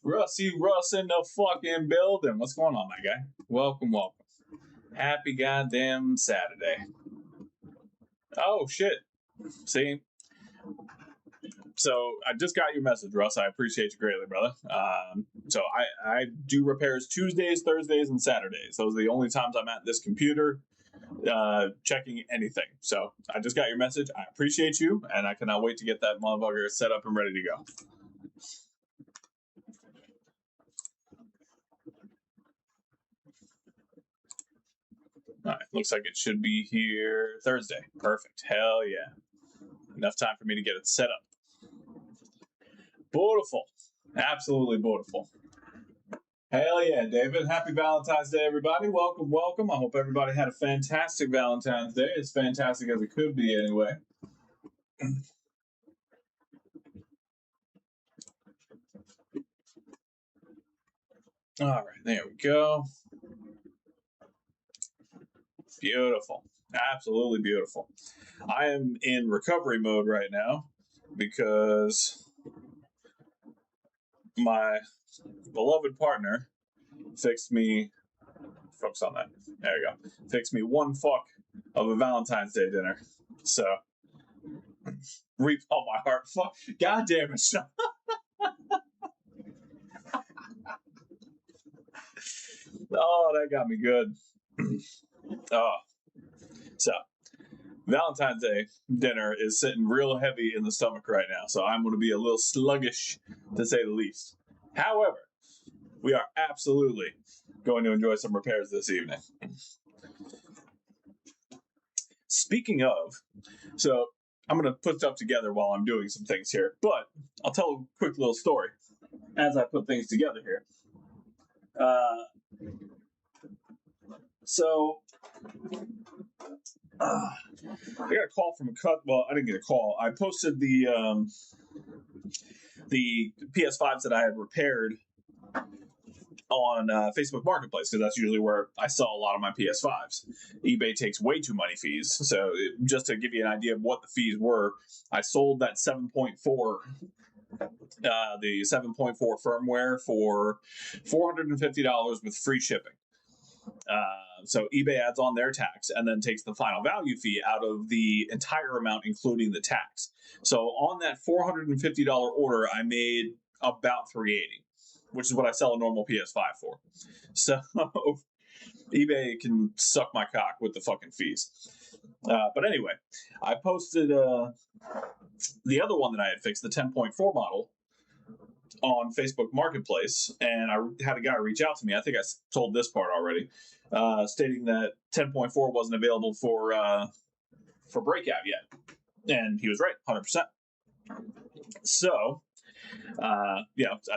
Rusty Russ in the fucking building. What's going on, my guy? Welcome. Happy goddamn Saturday. Oh, shit. See? So I just got your message, Russ. I appreciate you greatly, brother. So I do repairs Tuesdays, Thursdays, and Saturdays. Those are the only times I'm at this computer checking anything. So I just got your message. I appreciate you, and I cannot wait to get that motherfucker set up and ready to go. All right, looks like it should be here Thursday. Perfect. Hell yeah. Enough time for me to get it set up. Beautiful. Absolutely beautiful. Hell yeah, David. Happy Valentine's Day, everybody. Welcome. I hope everybody had a fantastic Valentine's Day. As fantastic as it could be, anyway. All right, there we go. Beautiful. Absolutely beautiful. I am in recovery mode right now because my beloved partner fixed me. Focus on that. There we go. Fixed me one fuck of a Valentine's Day dinner. So, reap all my heart. Fuck. God damn it. Oh, that got me good. So, Valentine's Day dinner is sitting real heavy in the stomach right now, so I'm going to be a little sluggish, to say the least. However, we are absolutely going to enjoy some repairs this evening. Speaking of, so I'm going to put stuff together while I'm doing some things here, but I'll tell a quick little story as I put things together here. I got a call from a cut. Well, I didn't get a call. I posted the PS5s that I had repaired on Facebook Marketplace, because that's usually where I sell a lot of my PS5s. eBay takes way too many fees. So just to give you an idea of what the fees were, I sold that 7.4 the 7.4 firmware for $450 with free shipping. So eBay adds on their tax and then takes the final value fee out of the entire amount, including the tax. So on that $450 order, I made about $380, which is what I sell a normal PS5 for. So eBay can suck my cock with the fucking fees. But anyway, I posted the other one that I had fixed, the 10.4 model, on Facebook Marketplace, and I had a guy reach out to me. I think I told this part already, stating that 10.4 wasn't available for breakout yet, and he was right, 100%. So, I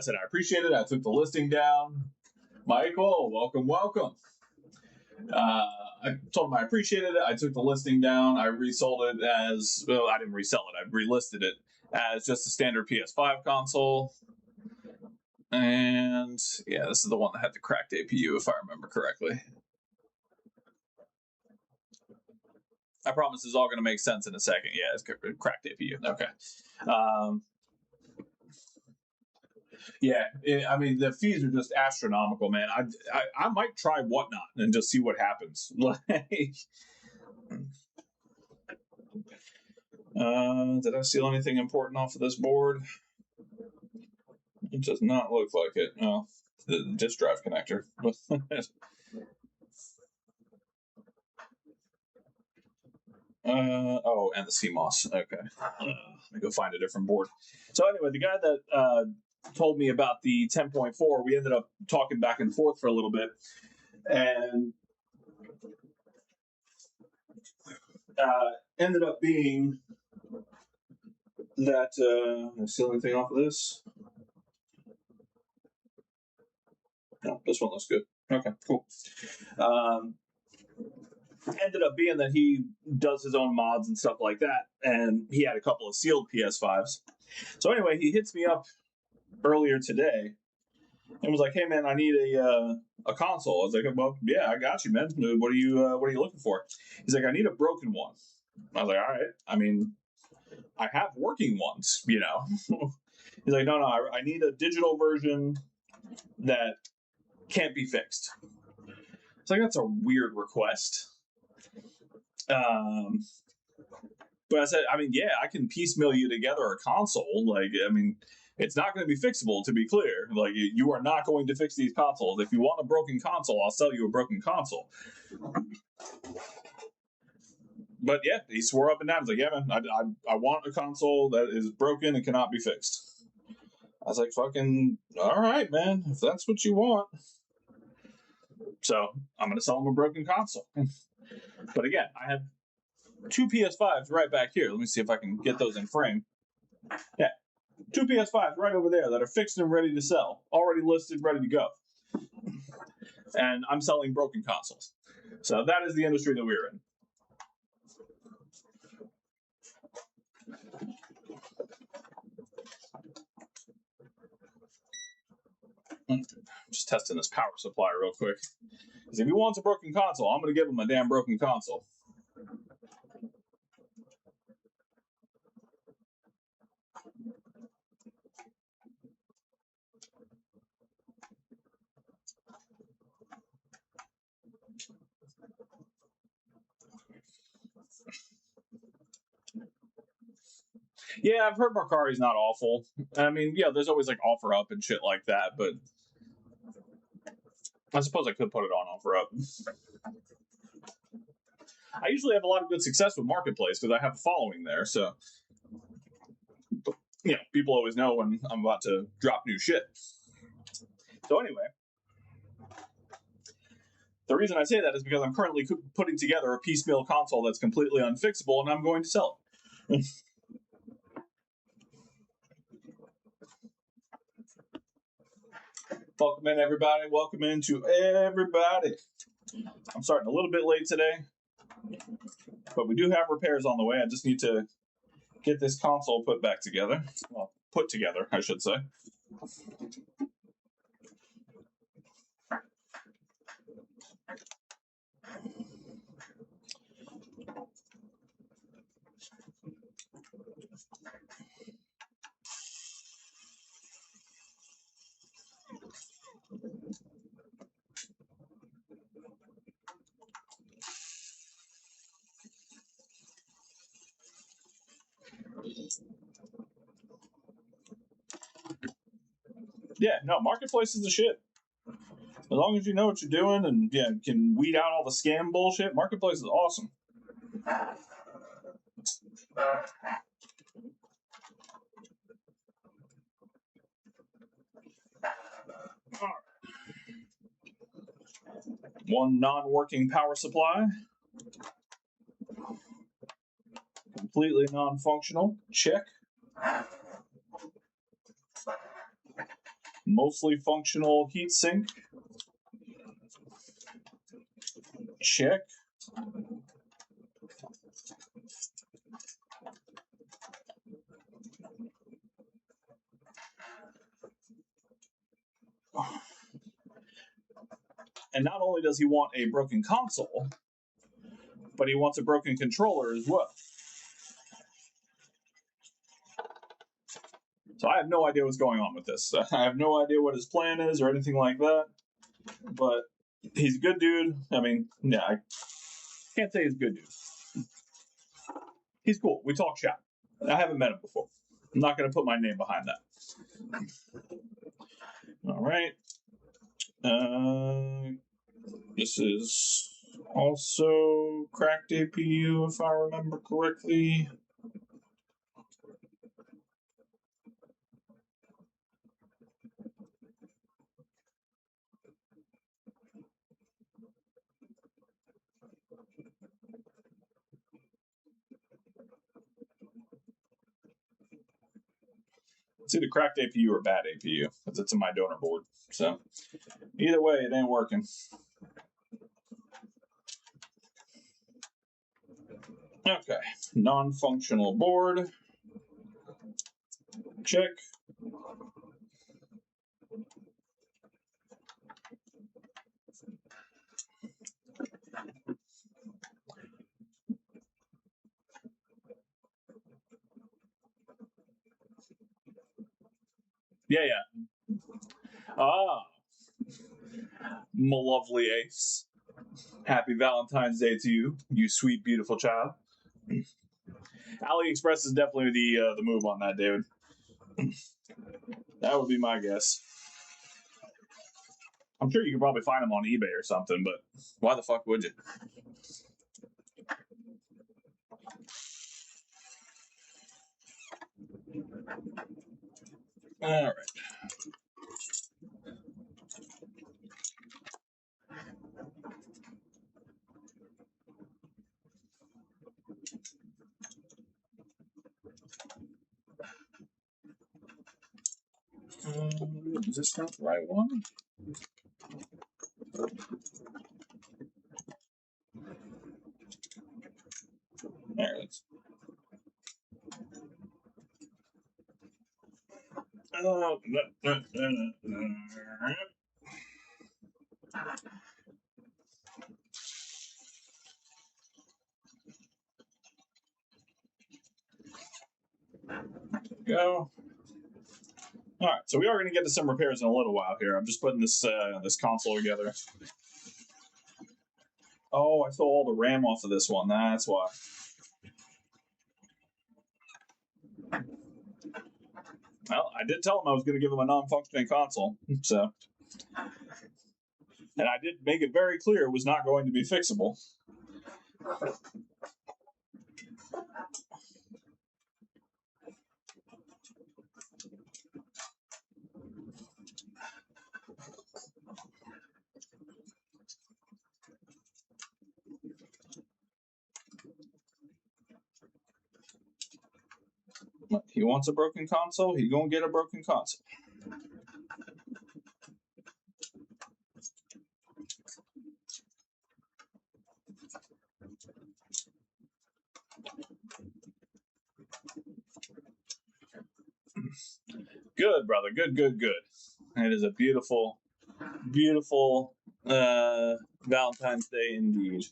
said I appreciate it. I took the listing down. Michael, welcome. I told him I appreciated it. I took the listing down. I resold it as, well, I didn't resell it. I relisted it as just a standard PS5 console. And yeah, this is the one that had the cracked APU, if I remember correctly. I promise this is all going to make sense in a second. Yeah, it's cracked APU. Okay. I mean, the fees are just astronomical, man. I might try Whatnot and just see what happens. Did I steal anything important off of this board? It does not look like it. No, the disk drive connector. And the CMOS. Okay. Let me go find a different board. So anyway, the guy that told me about the 10.4, we ended up talking back and forth for a little bit, and ended up being that did I steal anything off of this? No, this one looks good. Okay, cool. Ended up being that he does his own mods and stuff like that, and he had a couple of sealed PS5s. So anyway, he hits me up earlier today and was like, "Hey man, I need a console." I was like, "Well, yeah, I got you, man. What are you looking for?" He's like, "I need a broken one." I was like, "All right. I mean, I have working ones, you know." He's like, "No, I need a digital version that can't be fixed. It's like, that's a weird request. But I said, I mean, yeah, I can piecemeal you together a console. Like, I mean, it's not going to be fixable, to be clear. Like, you are not going to fix these consoles. If you want a broken console, I'll sell you a broken console. But yeah, he swore up and down. He's like, yeah, man, I want a console that is broken and cannot be fixed. I was like, fucking, all right, man, if that's what you want. So I'm going to sell him a broken console. But again, I have two PS5s right back here. Let me see if I can get those in frame. Yeah, two PS5s right over there that are fixed and ready to sell, already listed, ready to go. And I'm selling broken consoles. So that is the industry that we're in. Just testing this power supply real quick. Because if he wants a broken console, I'm going to give him a damn broken console. Yeah, I've heard Mercari's not awful. I mean, yeah, there's always like offer up and shit like that, but I suppose I could put it on offer up. I usually have a lot of good success with Marketplace because I have a following there, so you know, people always know when I'm about to drop new shit. So anyway, the reason I say that is because I'm currently putting together a piecemeal console that's completely unfixable, and I'm going to sell it. Welcome in, everybody. Welcome in to everybody. I'm starting a little bit late today, but we do have repairs on the way. I just need to get this console put back together. Well, put together, I should say. Yeah, no, Marketplace is the shit. As long as you know what you're doing and yeah, can weed out all the scam bullshit, Marketplace is awesome. One non-working power supply. Completely non-functional. Check. Mostly functional heatsink. Check. And not only does he want a broken console, but he wants a broken controller as well. So I have no idea what's going on with this. I have no idea what his plan is or anything like that. But he's a good dude. I mean, yeah, I can't say he's a good dude. He's cool. We talk shop. I haven't met him before. I'm not going to put my name behind that. All right. This is also cracked APU, if I remember correctly. It's either cracked APU or bad APU, because it's in my donor board. So either way, it ain't working. Okay, non-functional board. Check. Yeah. Ah, my lovely Ace. Happy Valentine's Day to you, you sweet, beautiful child. AliExpress is definitely the move on that, David. That would be my guess. I'm sure you could probably find them on eBay or something, but why the fuck would you? All right. Is this not the right one? There it is. Go. All right, so we are going to get to some repairs in a little while here. I'm just putting this this console together. Oh, I stole all the RAM off of this one. That's why. Well, I did tell him I was going to give him a non-functioning console, so. And I did make it very clear it was not going to be fixable. He wants a broken console, he's going to get a broken console. Good, brother. Good, good, good. It is a beautiful, beautiful Valentine's Day indeed.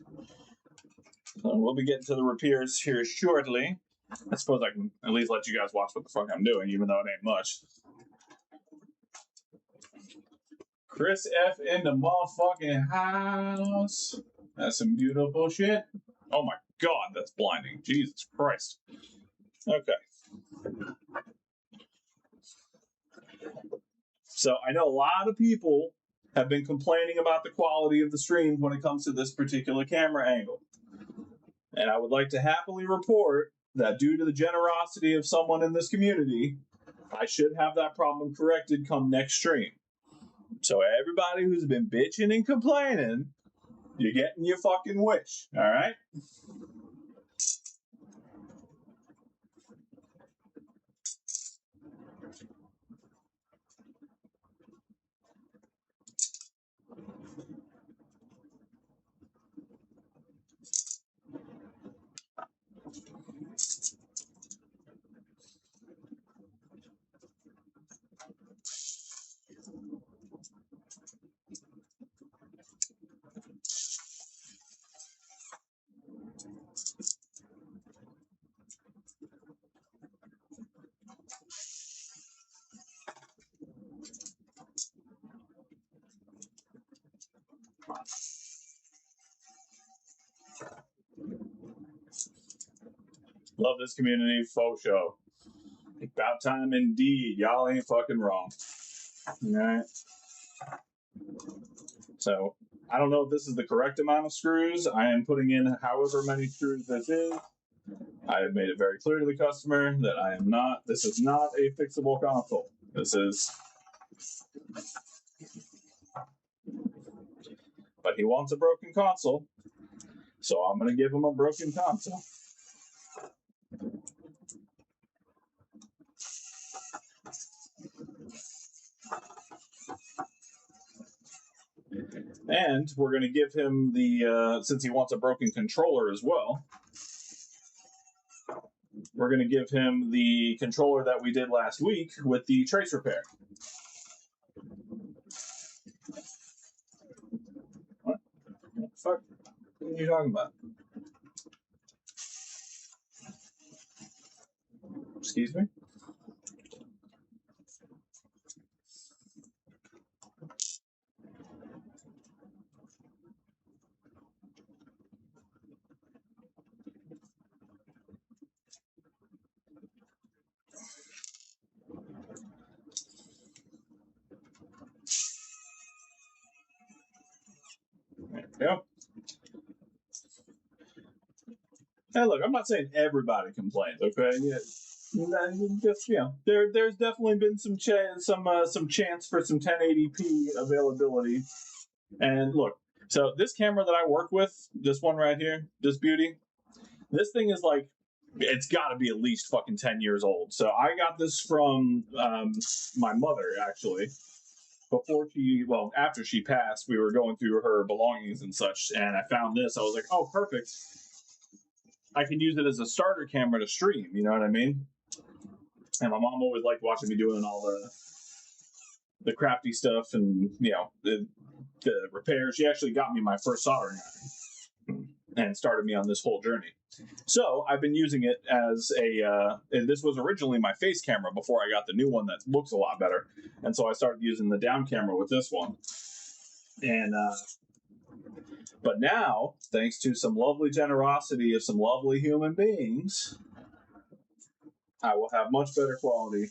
So we'll be getting to the repairs here shortly. I suppose I can at least let you guys watch what the fuck I'm doing, even though it ain't much. Chris F in the motherfucking house. That's some beautiful shit. Oh my god, that's blinding. Jesus Christ. Okay. So I know a lot of people have been complaining about the quality of the stream when it comes to this particular camera angle. And I would like to happily report that due to the generosity of someone in this community, I should have that problem corrected come next stream. So everybody who's been bitching and complaining, you're getting your fucking wish, all right? Love this community, faux show. About time indeed. Y'all ain't fucking wrong. All right. So I don't know if this is the correct amount of screws. I am putting in however many screws this is. I have made it very clear to the customer that I am not, this is not a fixable console. This is, but he wants a broken console, so I'm going to give him a broken console. And we're going to give him the, since he wants a broken controller as well, we're going to give him the controller that we did last week with the trace repair. What the fuck? What are you talking about? Excuse me? Yeah. Hey, look, I'm not saying everybody complains, okay? Yeah, just there's definitely been some chance for some 1080p availability. And look, so this camera that I work with, this one right here, this beauty, this thing is like, it's got to be at least fucking 10 years old. So I got this from my mother actually. After she passed, we were going through her belongings and such, and I found this. I was like, oh, perfect. I can use it as a starter camera to stream. You know what I mean? And my mom always liked watching me doing all the crafty stuff and the repairs. She actually got me my first soldering iron and started me on this whole journey. So I've been using it as and this was originally my face camera before I got the new one that looks a lot better. And so I started using the down camera with this one. And but now, thanks to some lovely generosity of some lovely human beings, I will have much better quality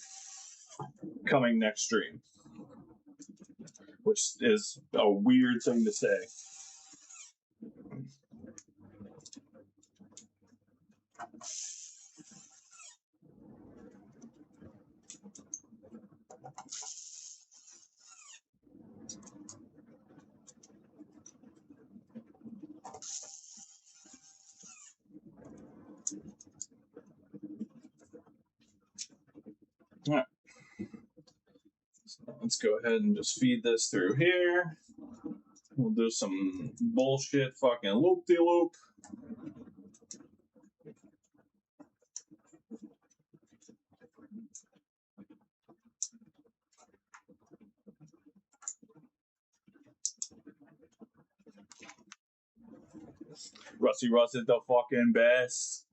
coming next stream, which is a weird thing to say. All right. So let's go ahead and just feed this through here. We'll do some bullshit fucking loop-de-loop. Rusty Russ is the fucking best.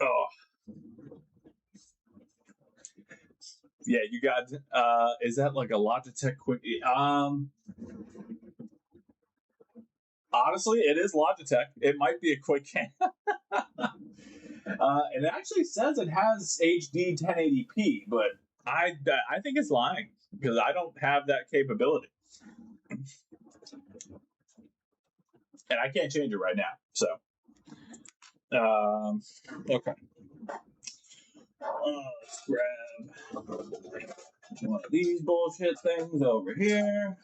Oh. Yeah, you got is that like a Logitech quick honestly, it is Logitech. It might be a quick cam. It actually says it has HD 1080p, but I think it's lying because I don't have that capability, and I can't change it right now. So, okay, let's grab one of these bullshit things over here.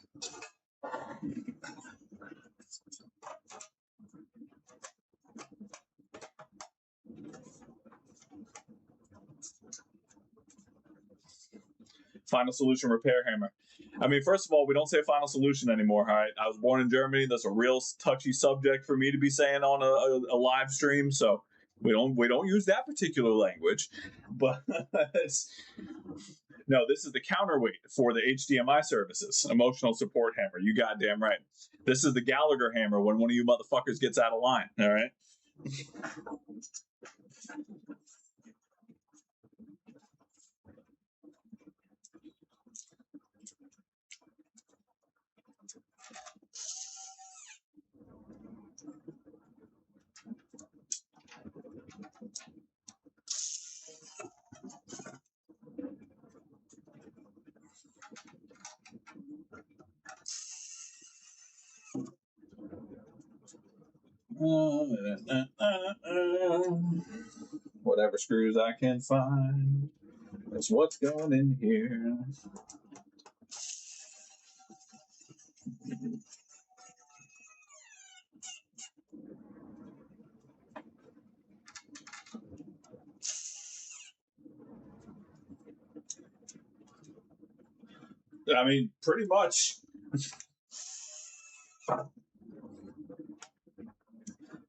Final solution repair hammer. I mean, first of all, we don't say final solution anymore. All right, I was born in Germany. That's a real touchy subject for me to be saying on a live stream. So we don't use that particular language. But no, this is the counterweight for the HDMI services. Emotional support hammer. You goddamn right. This is the Gallagher hammer when one of you motherfuckers gets out of line. All right. Whatever screws I can find. That's what's going in here. I mean, pretty much.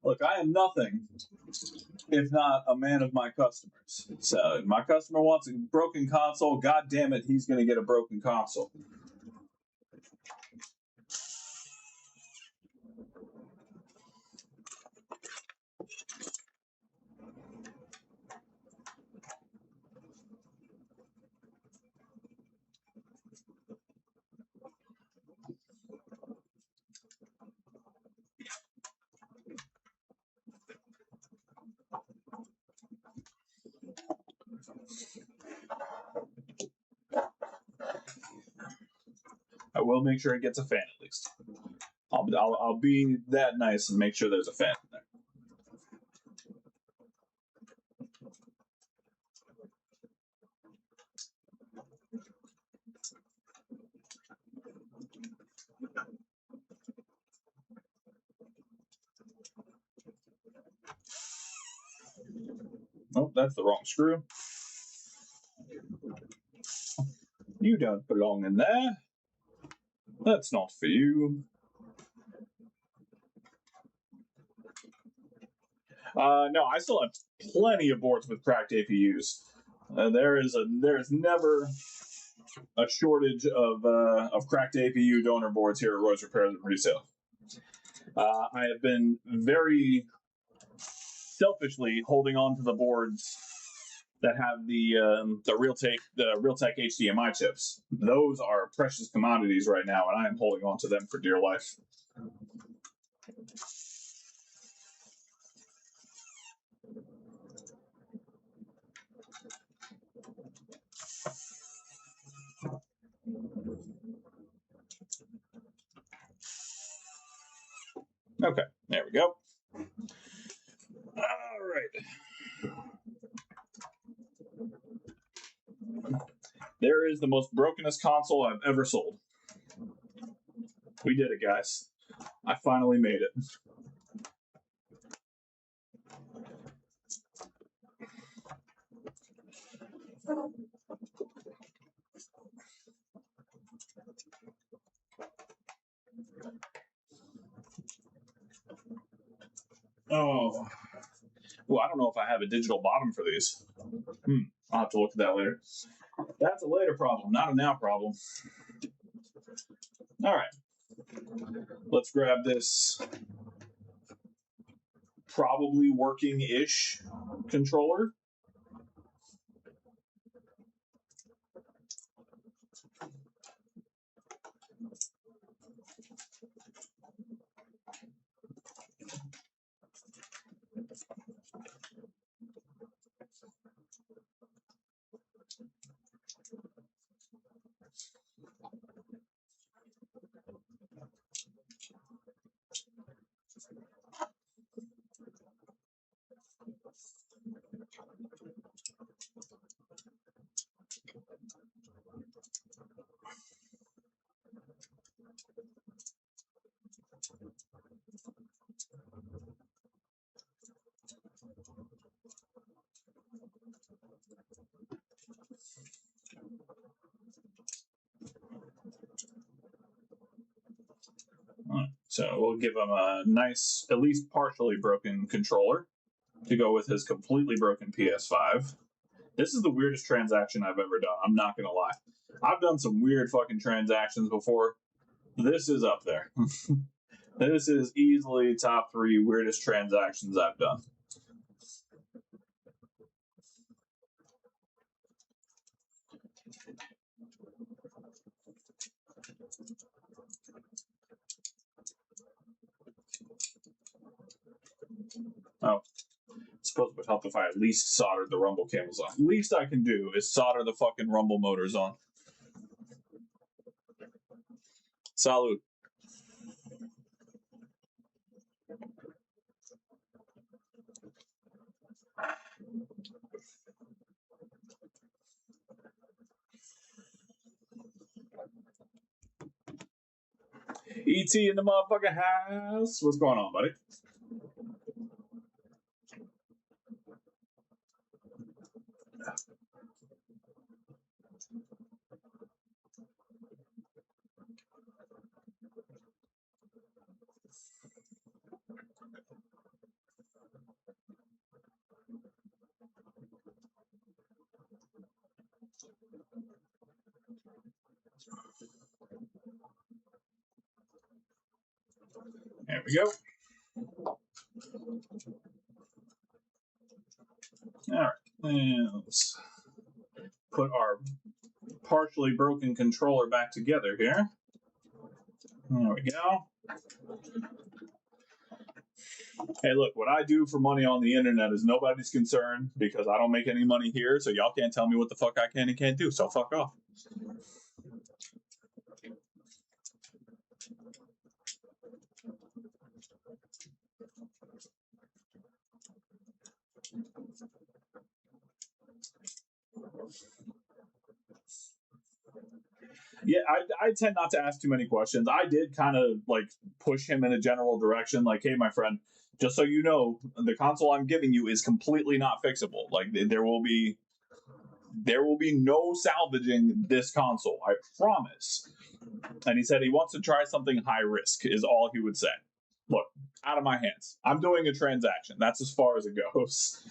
Look, I am nothing if not a man of my customers. So if my customer wants a broken console, god damn it, he's going to get a broken console. will make sure it gets a fan at least. I'll be that nice and make sure there's a fan in there. Oh, that's the wrong screw. You don't belong in there. That's not for you. No, I still have plenty of boards with cracked APUs. There is never a shortage of cracked APU donor boards here at ROG Repair and Resale. I have been very selfishly holding on to the boards that have the Realtek HDMI chips. Those are precious commodities right now, and I am holding on to them for dear life. Okay, there we go. All right. There is the most brokenest console I've ever sold. We did it, guys. I finally made it. Oh. Well, I don't know if I have a digital bottom for these. I'll have to look at that later. That's a later problem, not a now problem. All right. Let's grab this probably working-ish controller. So we'll give him a nice, at least partially broken controller to go with his completely broken PS5. This is the weirdest transaction I've ever done. I'm not going to lie. I've done some weird fucking transactions before. This is up there. This is easily top 3 weirdest transactions I've done. Oh, I suppose it would help if I at least soldered the rumble cables on. Least I can do is solder the fucking rumble motors on. Salud. ET in the motherfucking house. What's going on, buddy? There we go. All right, and let's put our partially broken controller back together here. There we go. Hey, look, what I do for money on the internet is nobody's concern because I don't make any money here, so y'all can't tell me what the fuck I can and can't do, so fuck off. Yeah, I tend not to ask too many questions. I did kind of like push him in a general direction, like, hey, my friend, just so you know, the console I'm giving you is completely not fixable. Like there will be no salvaging this console. I promise. And he said he wants to try something high risk, is all he would say. Look, out of my hands. I'm doing a transaction. That's as far as it goes.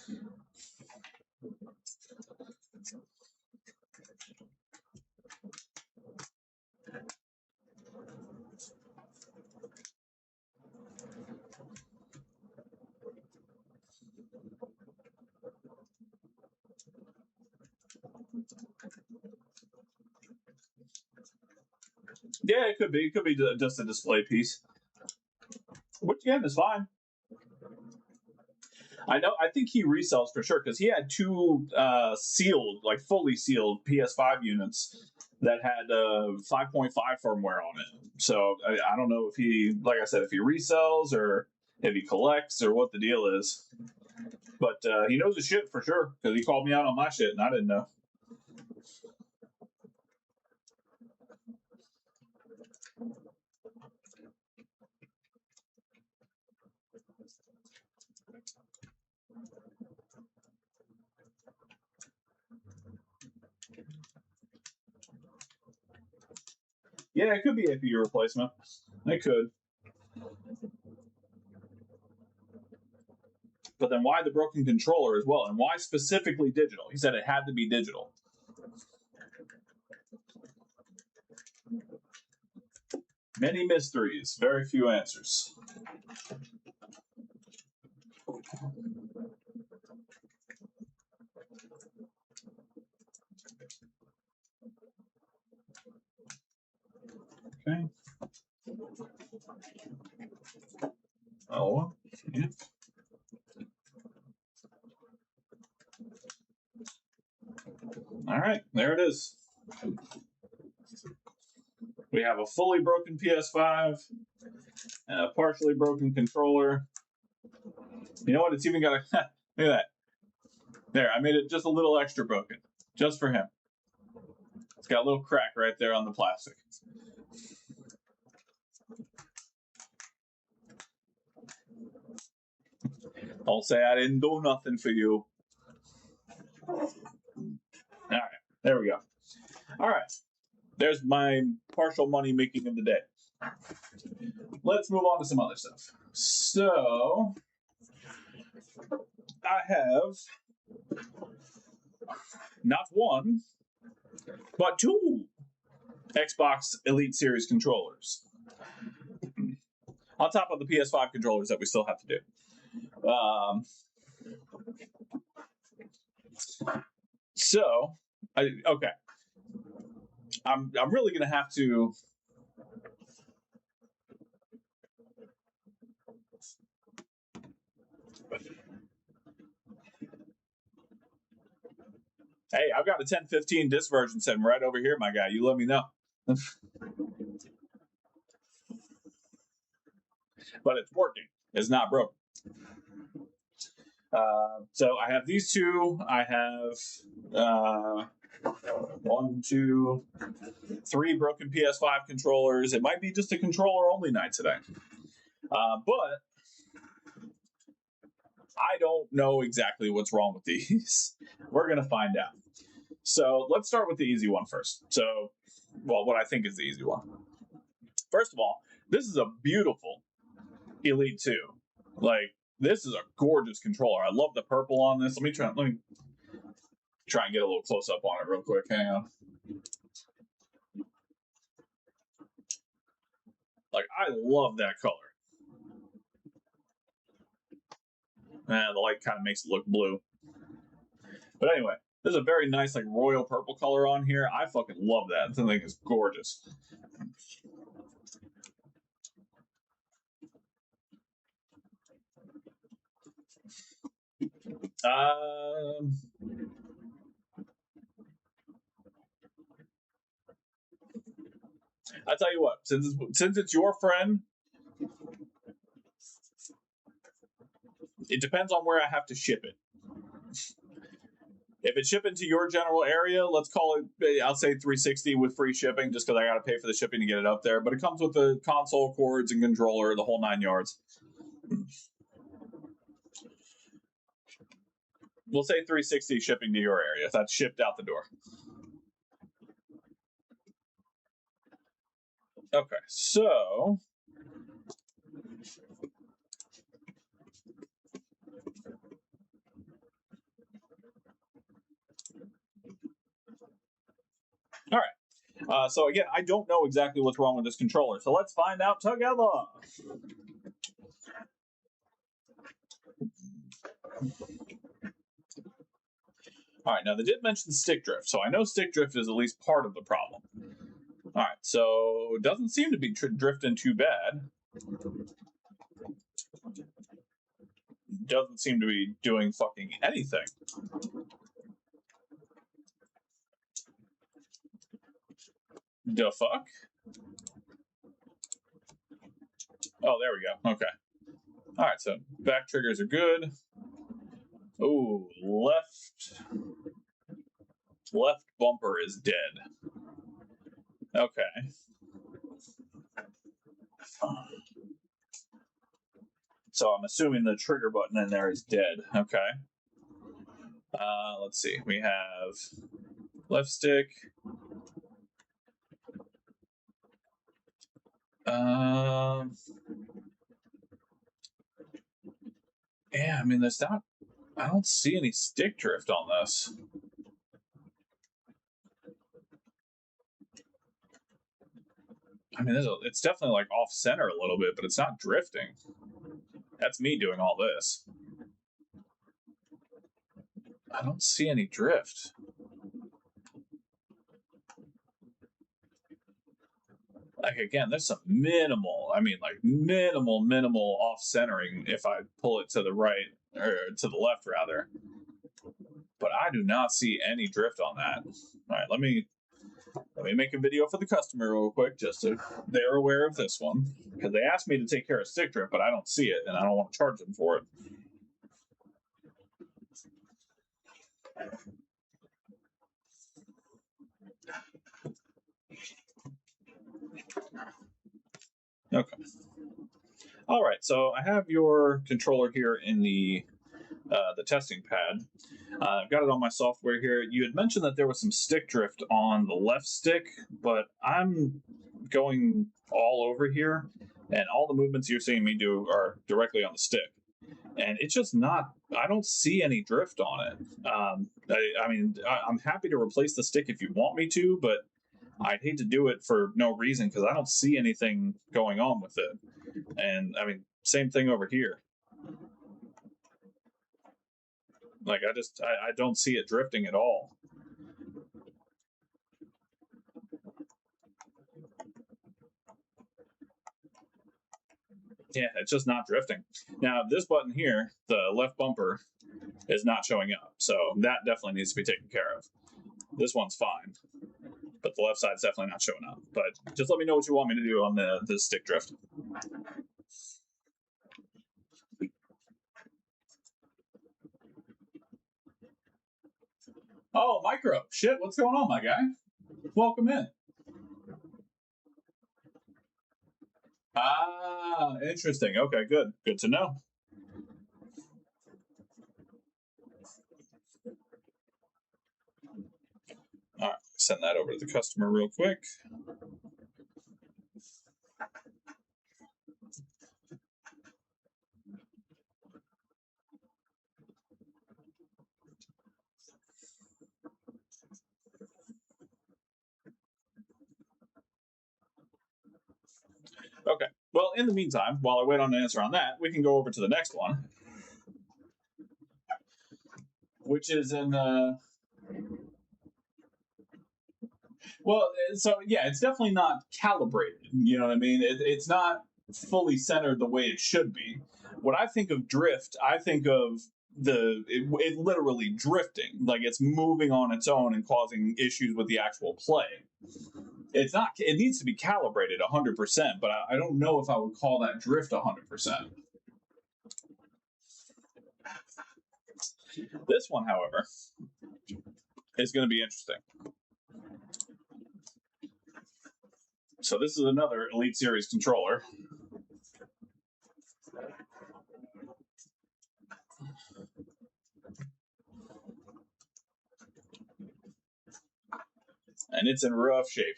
Yeah, it could be. It could be just a display piece, which again is fine. I know. I think he resells for sure because he had two sealed, like fully sealed PS5 units that had 5.5 firmware on it. So I don't know if he, like I said, if he resells or if he collects or what the deal is. But he knows his shit for sure because he called me out on my shit and I didn't know. Yeah, it could be APU replacement. It could. But then why the broken controller as well? And why specifically digital? He said it had to be digital. Many mysteries, very few answers. Okay. Oh, yeah. All right, there it is. We have a fully broken PS5 and a partially broken controller. You know what? It's even got a look at that. There, I made it just a little extra broken, just for him. It's got a little crack right there on the plastic. Don't say I didn't do nothing for you. All right, there we go. All right, there's my partial money making of the day. Let's move on to some other stuff. So, I have not one, but two Xbox Elite Series controllers on top of the PS5 controllers that we still have to do. So, okay, I'm really gonna have to. Hey, I've got a 1015 disc version sitting right over here, my guy. You let me know. But it's working. It's not broken. So I have these two. I have one, two, three broken PS5 controllers. It might be just a controller only night today. But I don't know exactly what's wrong with these. We're going to find out. So let's start with the easy one first. So, well, what I think is the easy one. First of all, this is a beautiful Elite 2. Like, this is a gorgeous controller. I love the purple on this. Let me try and get a little close up on it real quick. Hang on. Like, I love that color. And the light kind of makes it look blue. But anyway, there's a very nice, like, royal purple color on here. I fucking love that. This thing is gorgeous. I tell you what, since it's your friend, it depends on where I have to ship it. If it's shipping to your general area, let's call it, I'll say 360 with free shipping, just because I got to pay for the shipping to get it up there. But it comes with the console, cords, and controller, the whole 9 yards. We'll say 360 shipping to your area. That's shipped out the door. Okay, so all right. So again, I don't know exactly what's wrong with this controller, so let's find out together. All right, now they did mention stick drift, so I know stick drift is at least part of the problem. All right, so it doesn't seem to be drifting too bad. Doesn't seem to be doing fucking anything. The fuck? Oh, there we go. Okay. All right, so back triggers are good. Oh, left bumper is dead. Okay. So I'm assuming the trigger button in there is dead. Okay. Let's see. We have left stick. Yeah, I mean, there's not. I don't see any stick drift on this. I mean, it's definitely like off center a little bit, but it's not drifting. That's me doing all this. I don't see any drift. Like, again, there's some minimal off centering if I pull it to the right or to the left rather. But I do not see any drift on that. All right, let me make a video for the customer real quick, just so they're aware of this one, because they asked me to take care of stick drift, but I don't see it, and I don't want to charge them for it. Okay. All right, so I have your controller here in the testing pad. I've got it on my software here. You had mentioned that there was some stick drift on the left stick, but I'm going all over here, and all the movements you're seeing me do are directly on the stick. And it's just not, I don't see any drift on it. I mean, I'm happy to replace the stick if you want me to, but I'd hate to do it for no reason because I don't see anything going on with it. And I mean, same thing over here. Like, I don't see it drifting at all. Yeah, it's just not drifting. Now, this button here, the left bumper, is not showing up. So that definitely needs to be taken care of. This one's fine, but the left side's definitely not showing up. But just let me know what you want me to do on the stick drift. Oh, Micro. Shit, what's going on, my guy? Welcome in. Ah, interesting. Okay, good. Good to know. All right, send that over to the customer real quick. Okay. Well, in the meantime, while I wait on an answer on that, we can go over to the next one, which is in. Well, so yeah, it's definitely not calibrated. You know what I mean? It's not fully centered the way it should be. When I think of drift, I think of it literally drifting, like it's moving on its own and causing issues with the actual play. It's not. It needs to be calibrated 100%, but I don't know if I would call that drift 100%. This one, however, is going to be interesting. So this is another Elite Series controller. And it's in rough shape.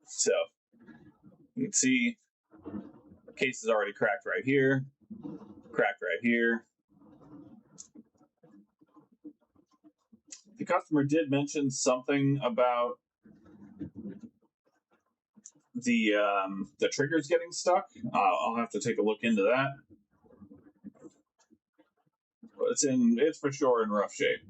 So you can see the case is already cracked right here, cracked right here. The customer did mention something about the triggers getting stuck. I'll have to take a look into that. But it's for sure in rough shape.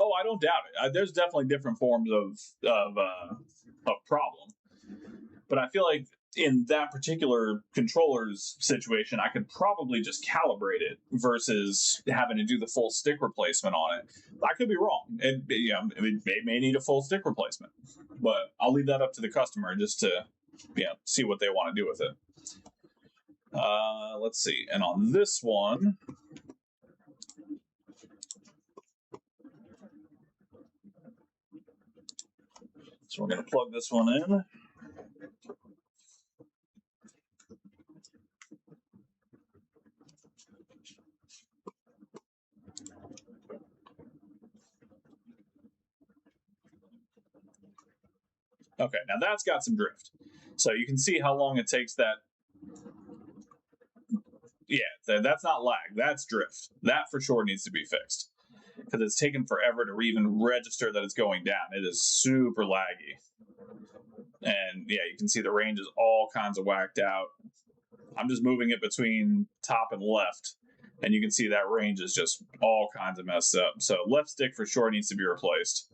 Oh, I don't doubt it. There's definitely different forms of problem, but I feel like in that particular controller's situation, I could probably just calibrate it versus having to do the full stick replacement on it. I could be wrong. It may need a full stick replacement, but I'll leave that up to the customer just to see what they want to do with it. Let's see. And on this one, so we're going to plug this one in. Okay, now that's got some drift. So you can see how long it takes that. Yeah, that's not lag, that's drift. That for sure needs to be fixed because it's taken forever to even register that it's going down. It is super laggy. And yeah, you can see the range is all kinds of whacked out. I'm just moving it between top and left, and you can see that range is just all kinds of messed up. So left stick for sure needs to be replaced.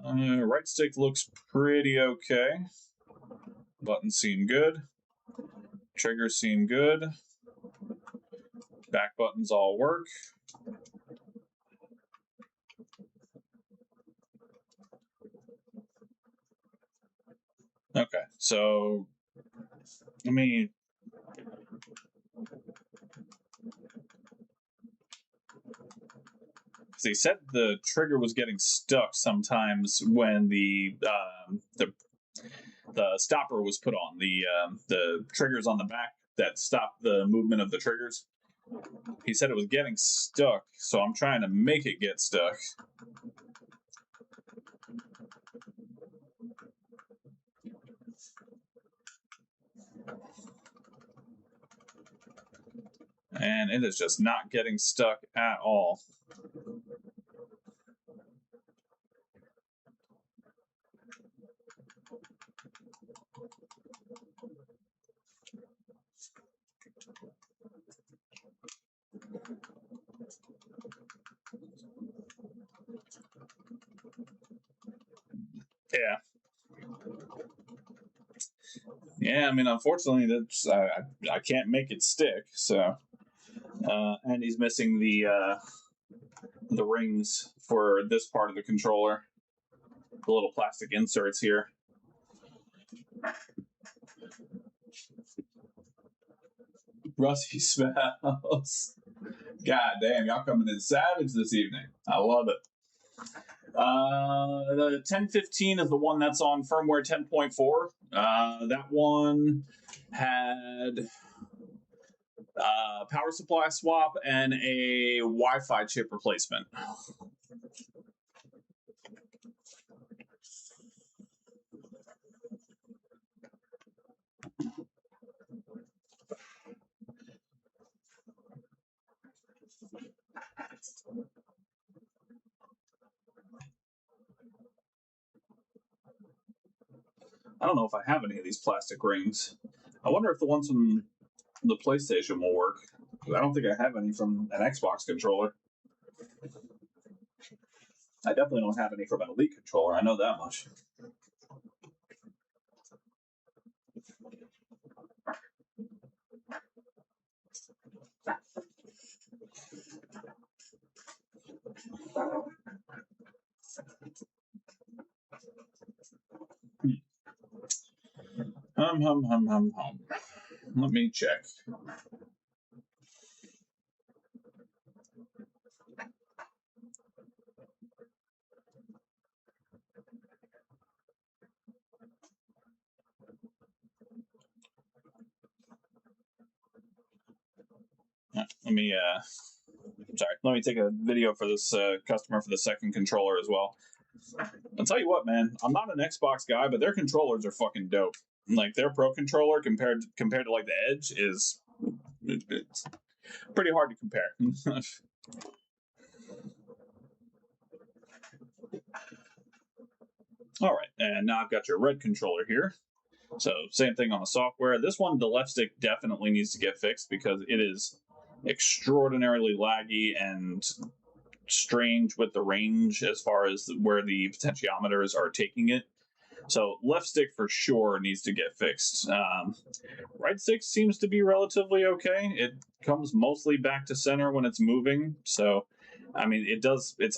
Right stick looks pretty okay. Buttons seem good. Triggers seem good. Back buttons all work. Okay, so let me. They said the trigger was getting stuck sometimes when the stopper was put on, the triggers on the back that stop the movement of the triggers. He said it was getting stuck, so I'm trying to make it get stuck. And it is just not getting stuck at all. Yeah. Yeah, I mean, unfortunately, that's I can't make it stick. So, and he's missing the rings for this part of the controller, the little plastic inserts here. Rusty smells. God damn, y'all coming in savage this evening. I love it. The 1015 is the one that's on firmware 10.4. That one had power supply swap and a Wi-Fi chip replacement. I don't know if I have any of these plastic rings. I wonder if the ones from the PlayStation will work. I don't think I have any from an Xbox controller. I definitely don't have any from an Elite controller. I know that much. Hum. Let me check. Let me let me take a video for this customer for the second controller as well. I'll tell you what, man, I'm not an Xbox guy, but their controllers are fucking dope. Like their Pro controller compared to like the Edge is it's pretty hard to compare. All right, and now I've got your red controller here. So same thing on the software. This one, the left stick definitely needs to get fixed because it is extraordinarily laggy and strange with the range as far as where the potentiometers are taking it. So left stick for sure needs to get fixed. Right stick seems to be relatively okay. It comes mostly back to center when it's moving. So, I mean, it's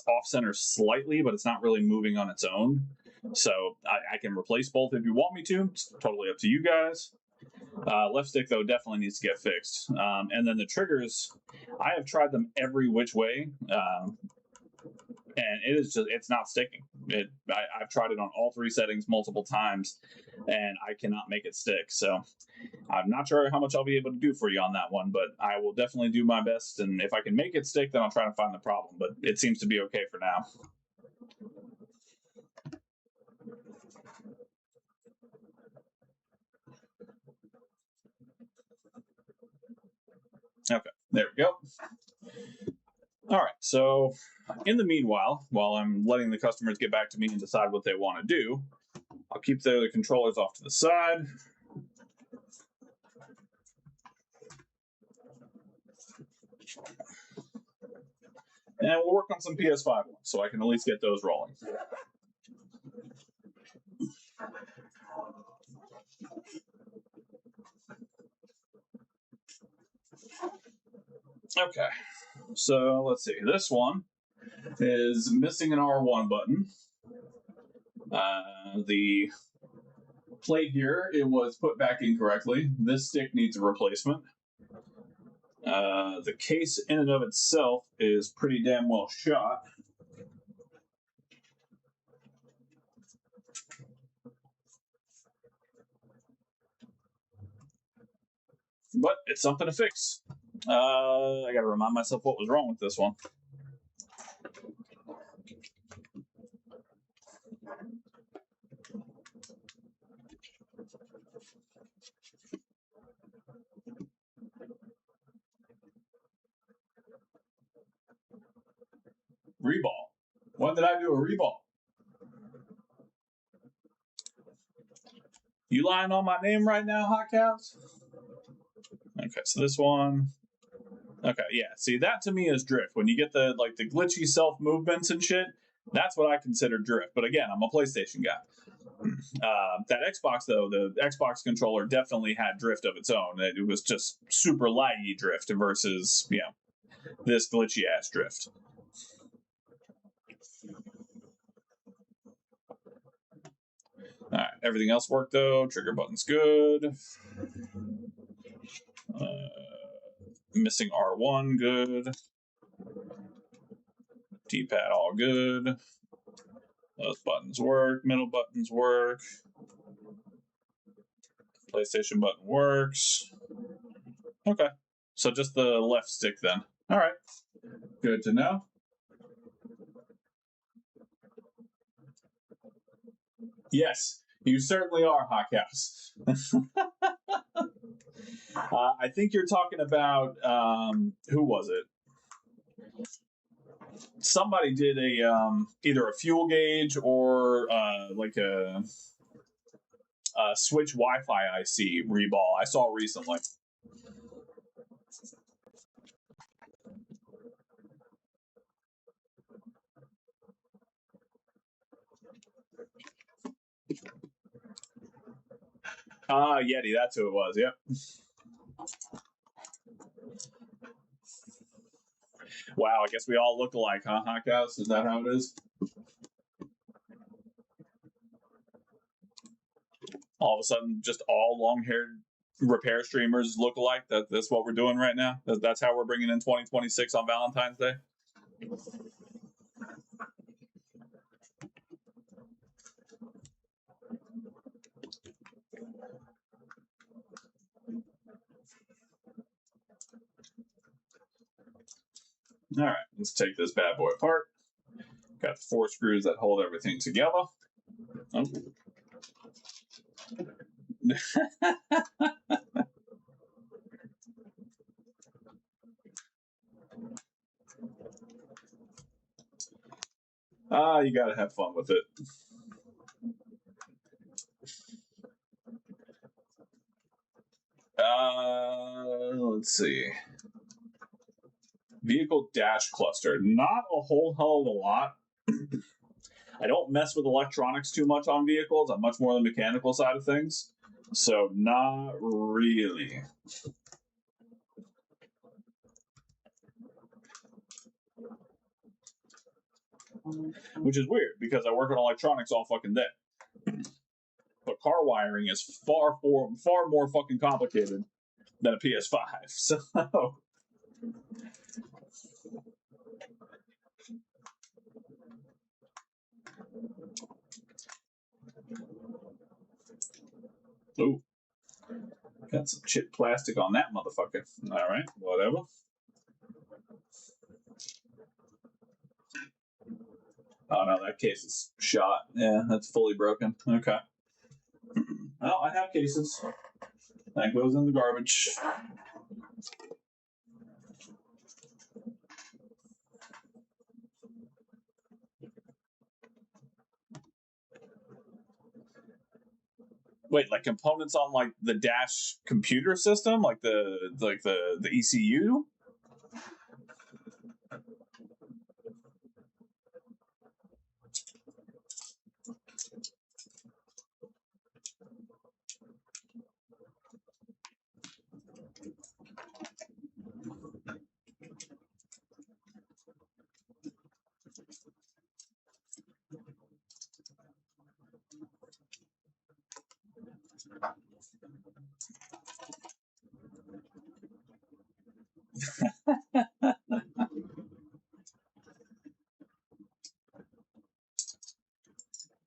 off center slightly, but it's not really moving on its own. So I can replace both if you want me to. It's totally up to you guys. Left stick, though, definitely needs to get fixed. And then the triggers, I have tried them every which way. And it's not sticking. I've tried it on all three settings multiple times, and I cannot make it stick. So I'm not sure how much I'll be able to do for you on that one, but I will definitely do my best. And if I can make it stick, then I'll try to find the problem. But it seems to be okay for now. Okay, there we go. All right, so in the meanwhile, while I'm letting the customers get back to me and decide what they want to do, I'll keep the controllers off to the side. And we'll work on some PS5 ones so I can at least get those rolling. Okay, so let's see. This one is missing an R1 button. The plate here, it was put back incorrectly. This stick needs a replacement. The case in and of itself is pretty damn well shot. But it's something to fix. I gotta remind myself what was wrong with this one. Reball. When did I do a reball? You lying on my name right now, Hot Caps? Okay, so this one. Okay, yeah. See, that to me is drift. When you get the glitchy self movements and shit, that's what I consider drift. But again, I'm a PlayStation guy. That Xbox though, the Xbox controller definitely had drift of its own. It was just super laggy drift versus this glitchy ass drift. All right, everything else worked though. Trigger button's good. Missing R1, good. D-pad all good. Those buttons work. Middle buttons work. PlayStation button works. Okay, so just the left stick then. All right, good to know. Yes, you certainly are, Hot Caps. I think you're talking about who was it? Somebody did a either a fuel gauge or like a switch Wi-Fi IC reball I saw recently. Yeti, that's who it was. Yep. Wow, I guess we all look alike, huh, Hot Cows? Is that how it is? all of a sudden just all long-haired repair streamers look alike. That's what we're doing right now. That's how we're bringing in 2026 on Valentine's Day. All right, let's take this bad boy apart. Got the 4 screws that hold everything together. Oh. You gotta have fun with it. Let's see. Vehicle dash cluster. Not a whole hell of a lot. I don't mess with electronics too much on vehicles. I'm much more on the mechanical side of things. So, not really. Which is weird because I work on electronics all fucking day. But car wiring is far more fucking complicated than a PS5. So, ooh, got some chip plastic on that motherfucker. All right, whatever. Oh no, that case is shot. Yeah, that's fully broken. Okay. Well, I have cases. That goes in the garbage. Wait, like components on like the dash computer system, like the ECU?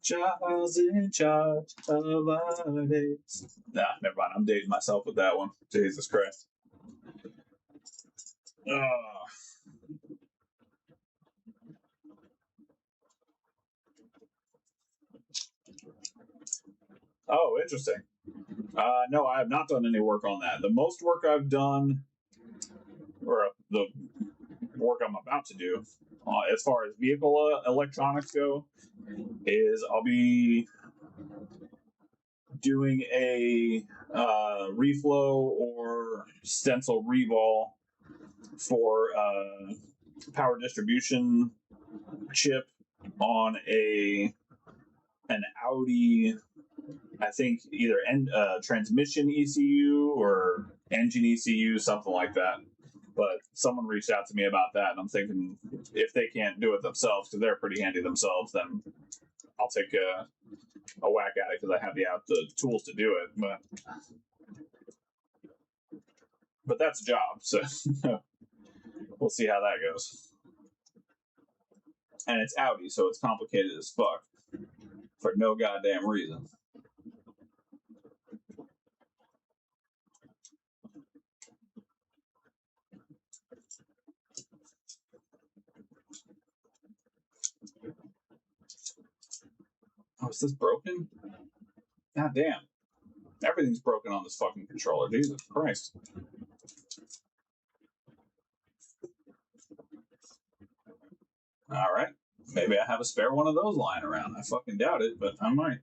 Charles in charge of our days. Nah, never mind. I'm dating myself with that one. Jesus Christ. Oh, interesting. No, I have not done any work on that. The most work I've done, or the work I'm about to do, as far as vehicle electronics go, is I'll be doing a reflow or stencil revol for power distribution chip on an Audi, I think either transmission ECU or engine ECU, something like that. But someone reached out to me about that, and I'm thinking if they can't do it themselves, because they're pretty handy themselves, then I'll take a whack at it because I have the tools to do it. But that's a job, so we'll see how that goes. And it's Audi, so it's complicated as fuck for no goddamn reason. Oh, is this broken? God damn. Everything's broken on this fucking controller. Jesus Christ. All right. Maybe I have a spare one of those lying around. I fucking doubt it, but I might.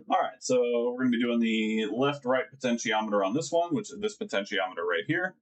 All right, so we're going to be doing the left-right potentiometer on this one, which is this potentiometer right here.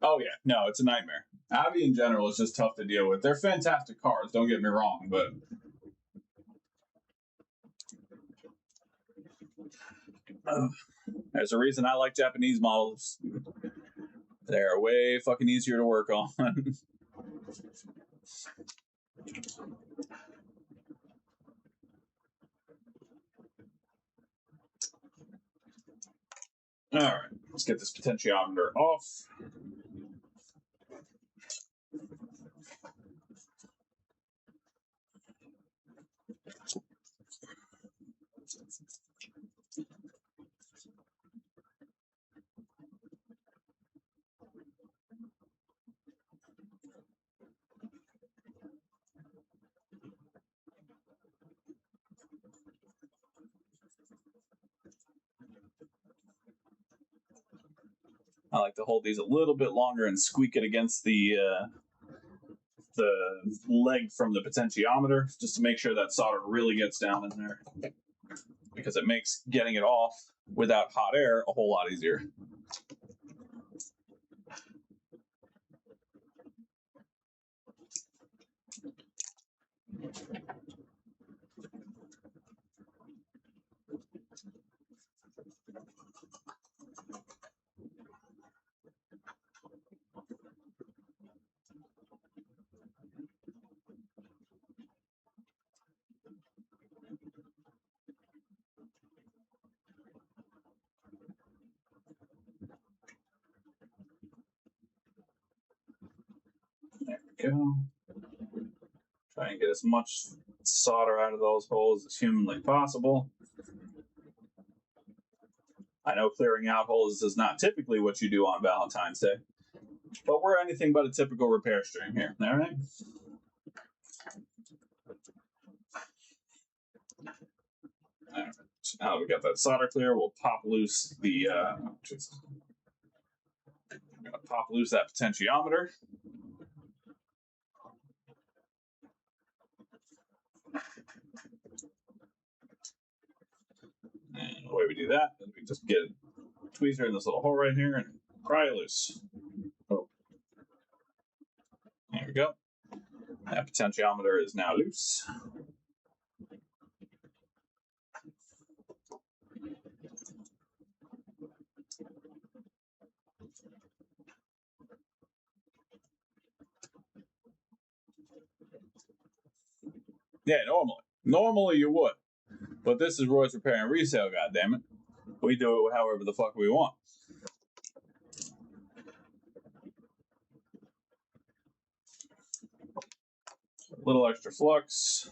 Oh yeah, no, it's a nightmare. Audi in general is just tough to deal with. They're fantastic cars, don't get me wrong, but there's a reason I like Japanese models. They're way fucking easier to work on. All right, let's get this potentiometer off. I like to hold these a little bit longer and squeak it against the leg from the potentiometer just to make sure that solder really gets down in there, because it makes getting it off without hot air a whole lot easier. There we go. Try and get as much solder out of those holes as humanly possible. I know clearing out holes is not typically what you do on Valentine's Day, but we're anything but a typical repair stream here. All right. All right. So now we got that solder clear. We'll pop loose the. I'm gonna pop loose that potentiometer. And the way we do that is we just get a tweezer in this little hole right here and pry it loose. Oh. There we go. That potentiometer is now loose. Yeah, normally you would, but this is Roy's Repair and Resale. Goddammit, we do it however the fuck we want. A little extra flux.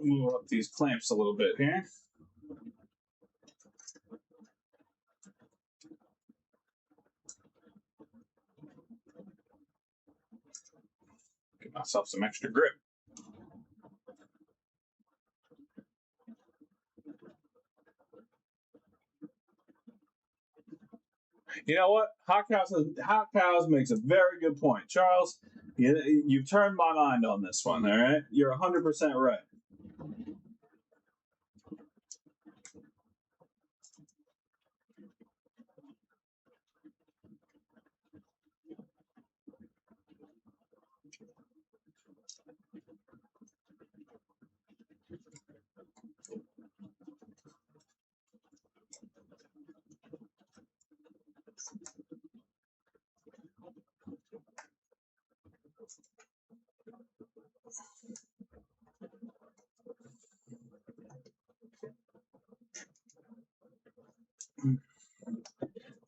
Move up these clamps a little bit here. Give myself some extra grip. You know what? Hot Cows makes a very good point. Charles, you've turned my mind on this one, all right? You're 100% right.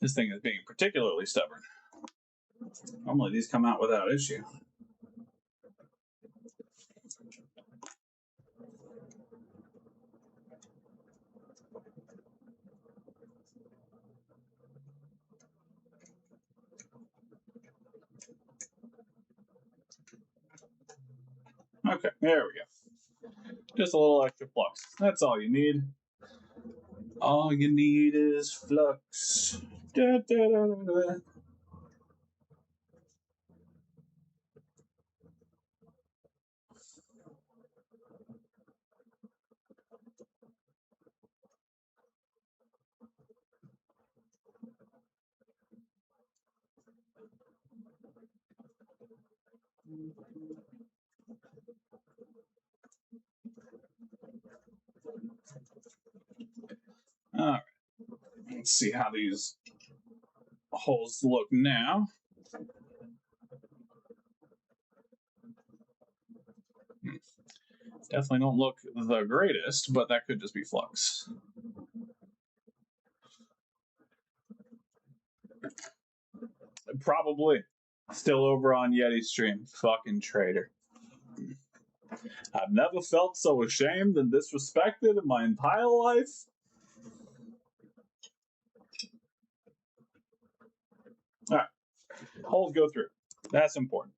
This thing is being particularly stubborn. Normally these come out without issue. Okay, there we go. Just a little extra flux. That's all you need. All you need is flux. Da, da, da, da. All right. Let's see how these holes look now. Definitely don't look the greatest, but that could just be flux. Probably. Still over on Yeti stream. Fucking traitor. I've never felt so ashamed and disrespected in my entire life. All right. Holes go through. That's important.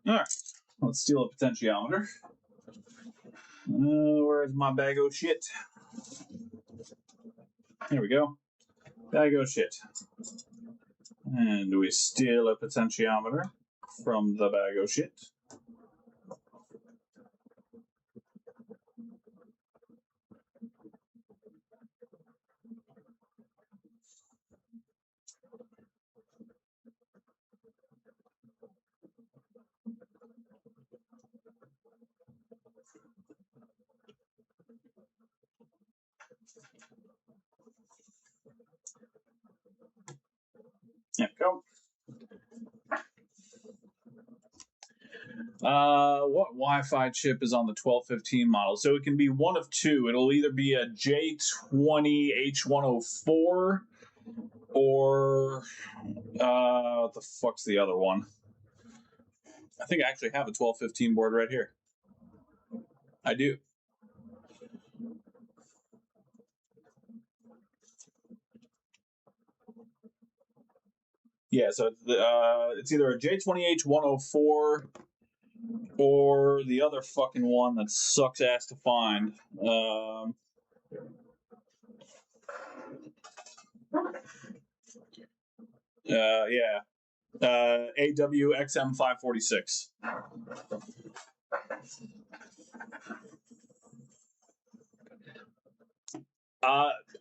All right. Let's steal a potentiometer. Where's my bag of shit? Here we go. Bag of shit. And we steal a potentiometer from the bag of shit. There we go. What Wi-Fi chip is on the 1215 model? So it can be one of two. It'll either be a J20H104 or what the fuck's the other one? I think I actually have a 1215 board right here. I do. Yeah, so it's either a J20H104 or the other fucking one that sucks ass to find. Yeah. AWXM546.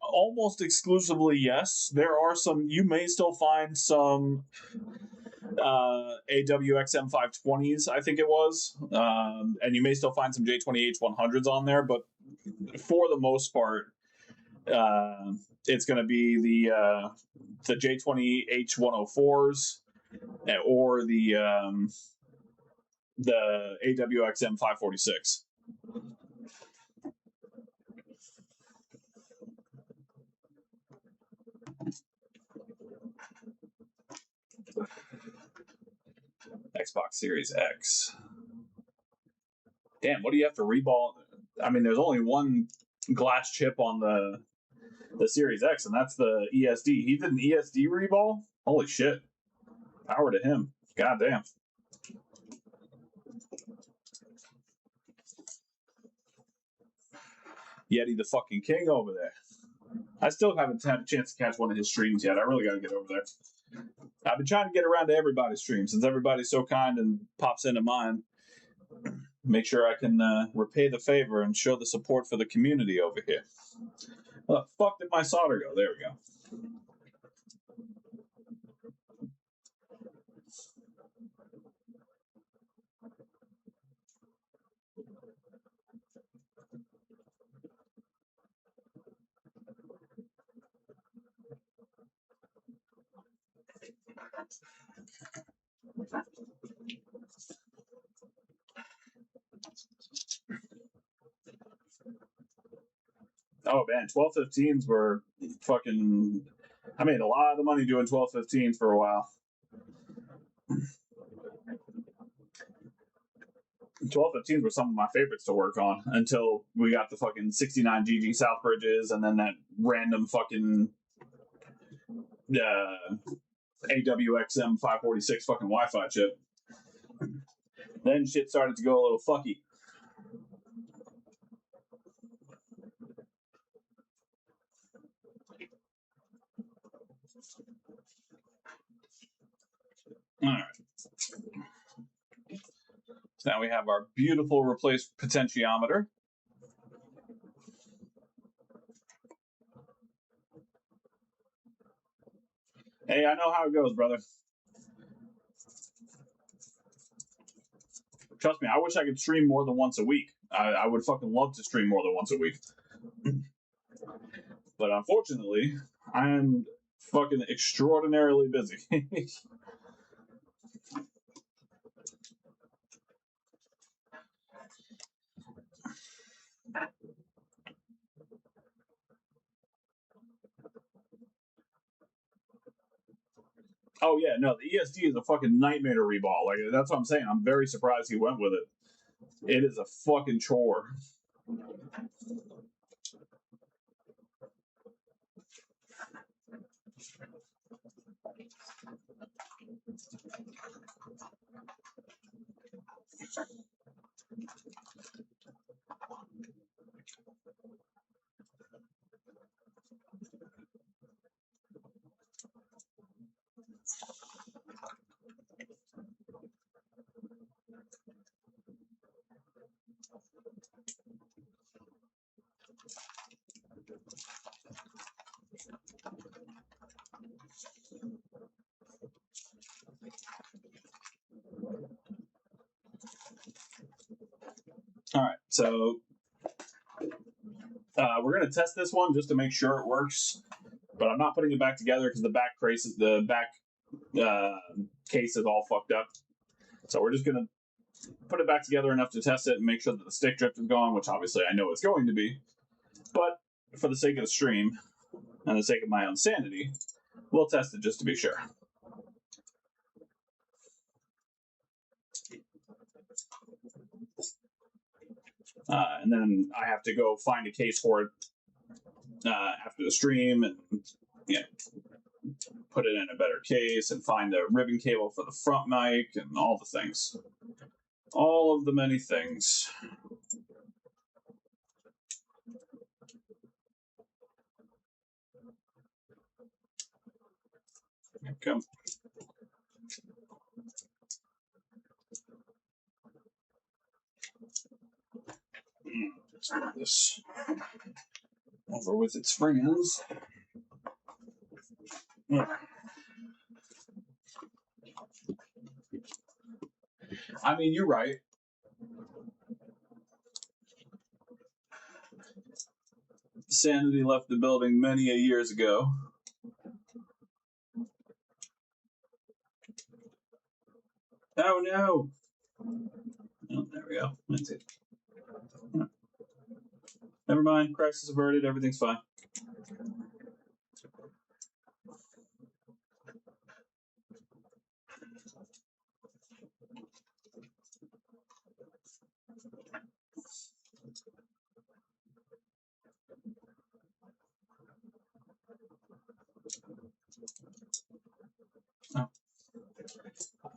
Almost exclusively, yes. There are some, you may still find some AWXM 520s, I think it was. And you may still find some J20H100s on there, but for the most part, it's going to be the J20H104s or the AWXM 546. Xbox Series X. Damn, what do you have to reball? I mean, there's only one glass chip on the Series X, and that's the ESD. He did an ESD reball. Holy shit! Power to him. God damn. Yeti the fucking king over there. I still haven't had a chance to catch one of his streams yet. I really got to get over there. I've been trying to get around to everybody's stream since everybody's so kind and pops into mine. Make sure I can repay the favor and show the support for the community over here. Well, the fuck did my solder go? There we go. Oh man, 1215s were fucking. I made a lot of money doing 1215s for a while. 1215s were some of my favorites to work on until we got the fucking 69 GG South bridges and then that random fucking AWXM 546 fucking Wi-Fi chip. Then shit started to go a little fucky. All right. So now we have our beautiful replaced potentiometer. Hey, I know how it goes, brother. Trust me, I wish I could stream more than once a week. I would fucking love to stream more than once a week. But unfortunately, I'm fucking extraordinarily busy. Oh yeah, no, the ESD is a fucking nightmare to reball. Like that's what I'm saying. I'm very surprised he went with it. It is a fucking chore. All right, so we're gonna test this one just to make sure it works, but I'm not putting it back together because the back case is all fucked up. So we're just gonna put it back together enough to test it and make sure that the stick drift is gone, which obviously I know it's going to be. But for the sake of the stream and the sake of my own sanity, we'll test it just to be sure. And then I have to go find a case for it after the stream and put it in a better case and find a ribbon cable for the front mic and all the things. All of the many things. Okay. Let's put this over with its friends. I mean, you're right. Sanity left the building many a years ago. Oh no! Oh, there we go. That's it. Never mind. Crisis averted. Everything's fine. Oh.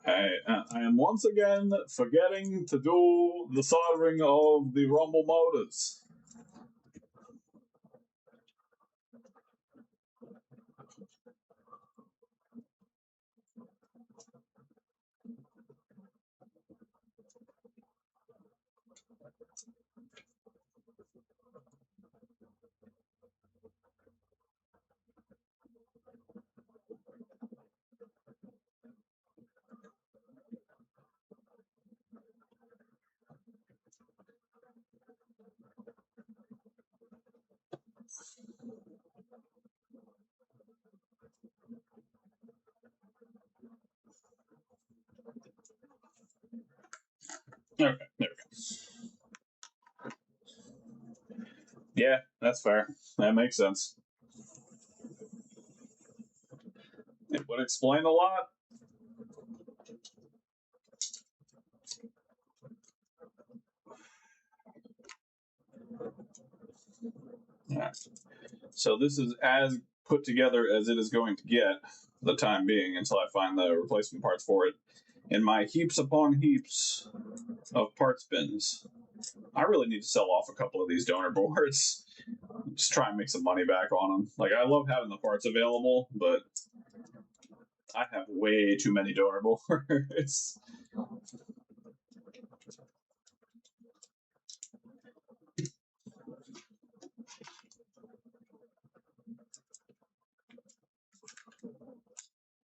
I am once again forgetting to do the soldering of the rumble motors. Okay, there we go. Yeah, that's fair. That makes sense. It would explain a lot. Yeah. So this is as put together as it is going to get for the time being until I find the replacement parts for it. In my heaps upon heaps of parts bins, I really need to sell off a couple of these donor boards. Just try and make some money back on them. Like, I love having the parts available, but I have way too many donor boards.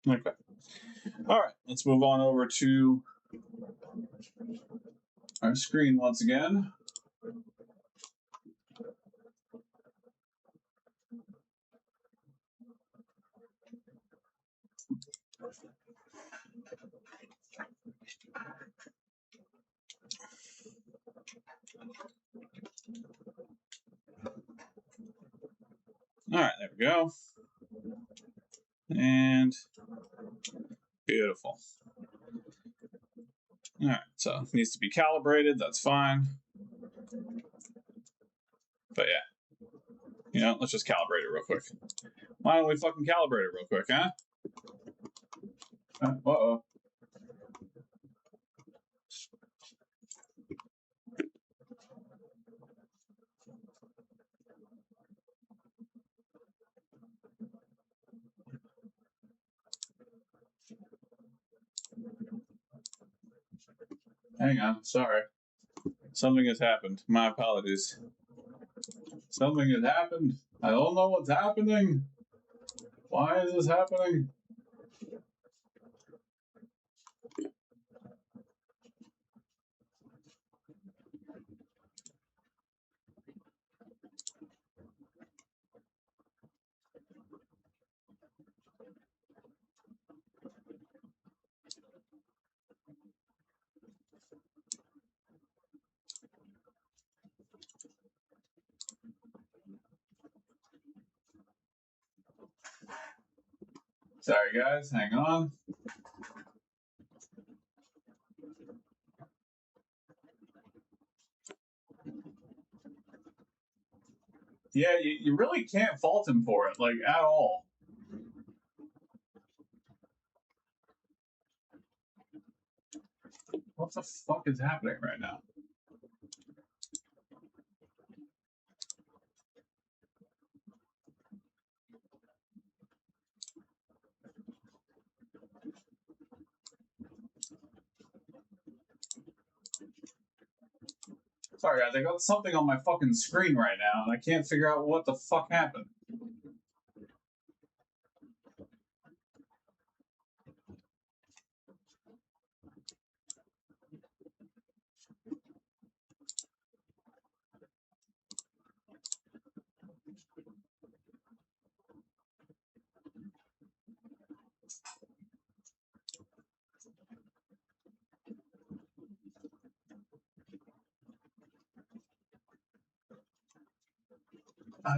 Okay. All right, let's move on over to our screen once again. All right, there we go. And beautiful. All right, so it needs to be calibrated. That's fine. But yeah, let's just calibrate it real quick. Why don't we fucking calibrate it real quick, huh? Uh-oh. Hang on, sorry. Something has happened. My apologies. Something has happened. I don't know what's happening. Why is this happening? Sorry, guys. Hang on. Yeah, you really can't fault him for it, like, at all. What the fuck is happening right now? Sorry, guys. I got something on my fucking screen right now, and I can't figure out what the fuck happened.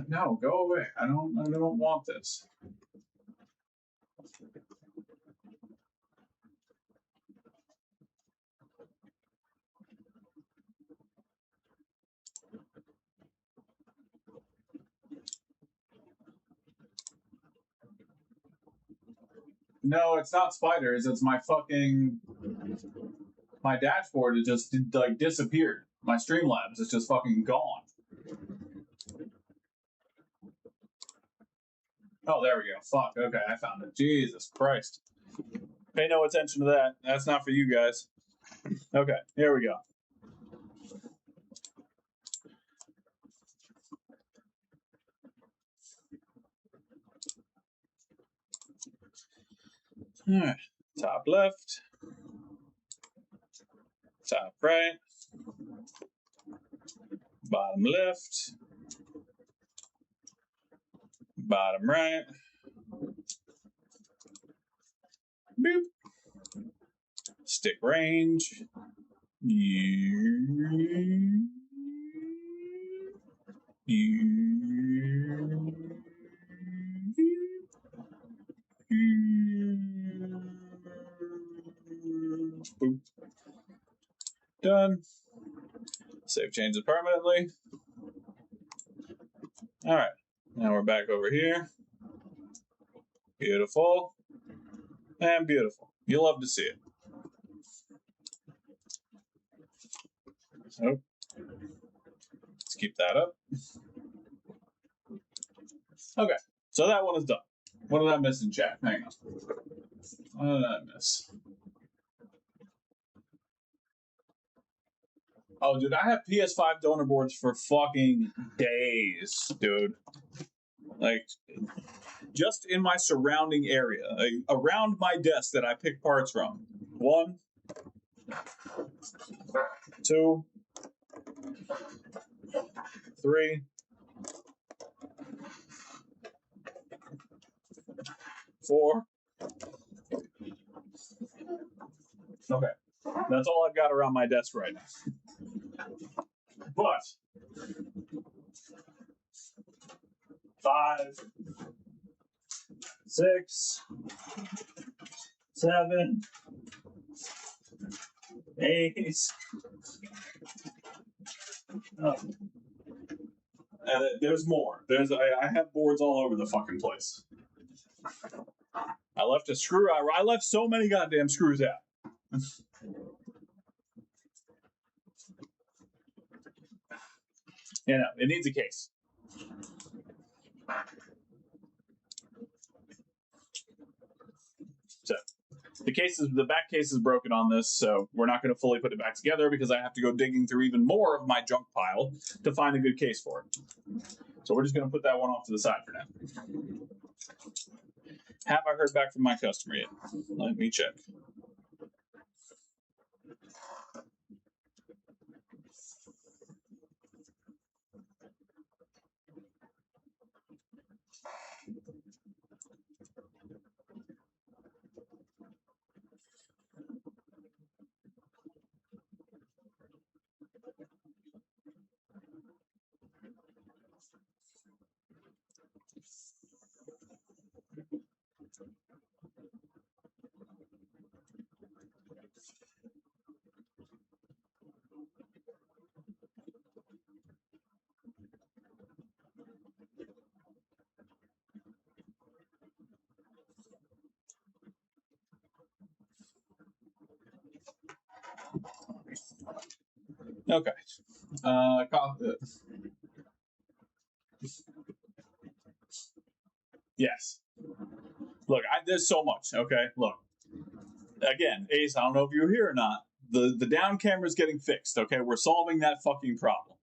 No, go away. I don't want this. No, it's not spiders. It's my fucking my dashboard. It just like disappeared. My Streamlabs is just fucking gone. Oh, there we go. Fuck. Okay, I found it. Jesus Christ. Pay no attention to that. That's not for you guys. Okay, here we go. All right. Top left. Top right. Bottom left. Bottom right. Boop. Stick range. Boop. Done. Save changes permanently. All right. Now we're back over here. Beautiful. And beautiful. You'll love to see it. So, let's keep that up. Okay. So that one is done. What did I miss in chat? Hang on. What did I miss? Oh, dude, I have PS5 donor boards for fucking days, dude. Like, just in my surrounding area, like, around my desk that I pick parts from. 1, 2, 3, 4. Okay. That's all I've got around my desk right now. But 5, 6, 7, 8. Oh. There's more. I have boards all over the fucking place. I left a screw. I left so many goddamn screws out. You know, it needs a case. So the back case is broken on this, so we're not going to fully put it back together because I have to go digging through even more of my junk pile to find a good case for it. So we're just going to put that one off to the side for now. Have I heard back from my customer yet? Let me check. Okay. Yes. Look, there's so much. Okay. Look. Again, Ace, I don't know if you were here or not. The down camera is getting fixed. Okay, we're solving that fucking problem.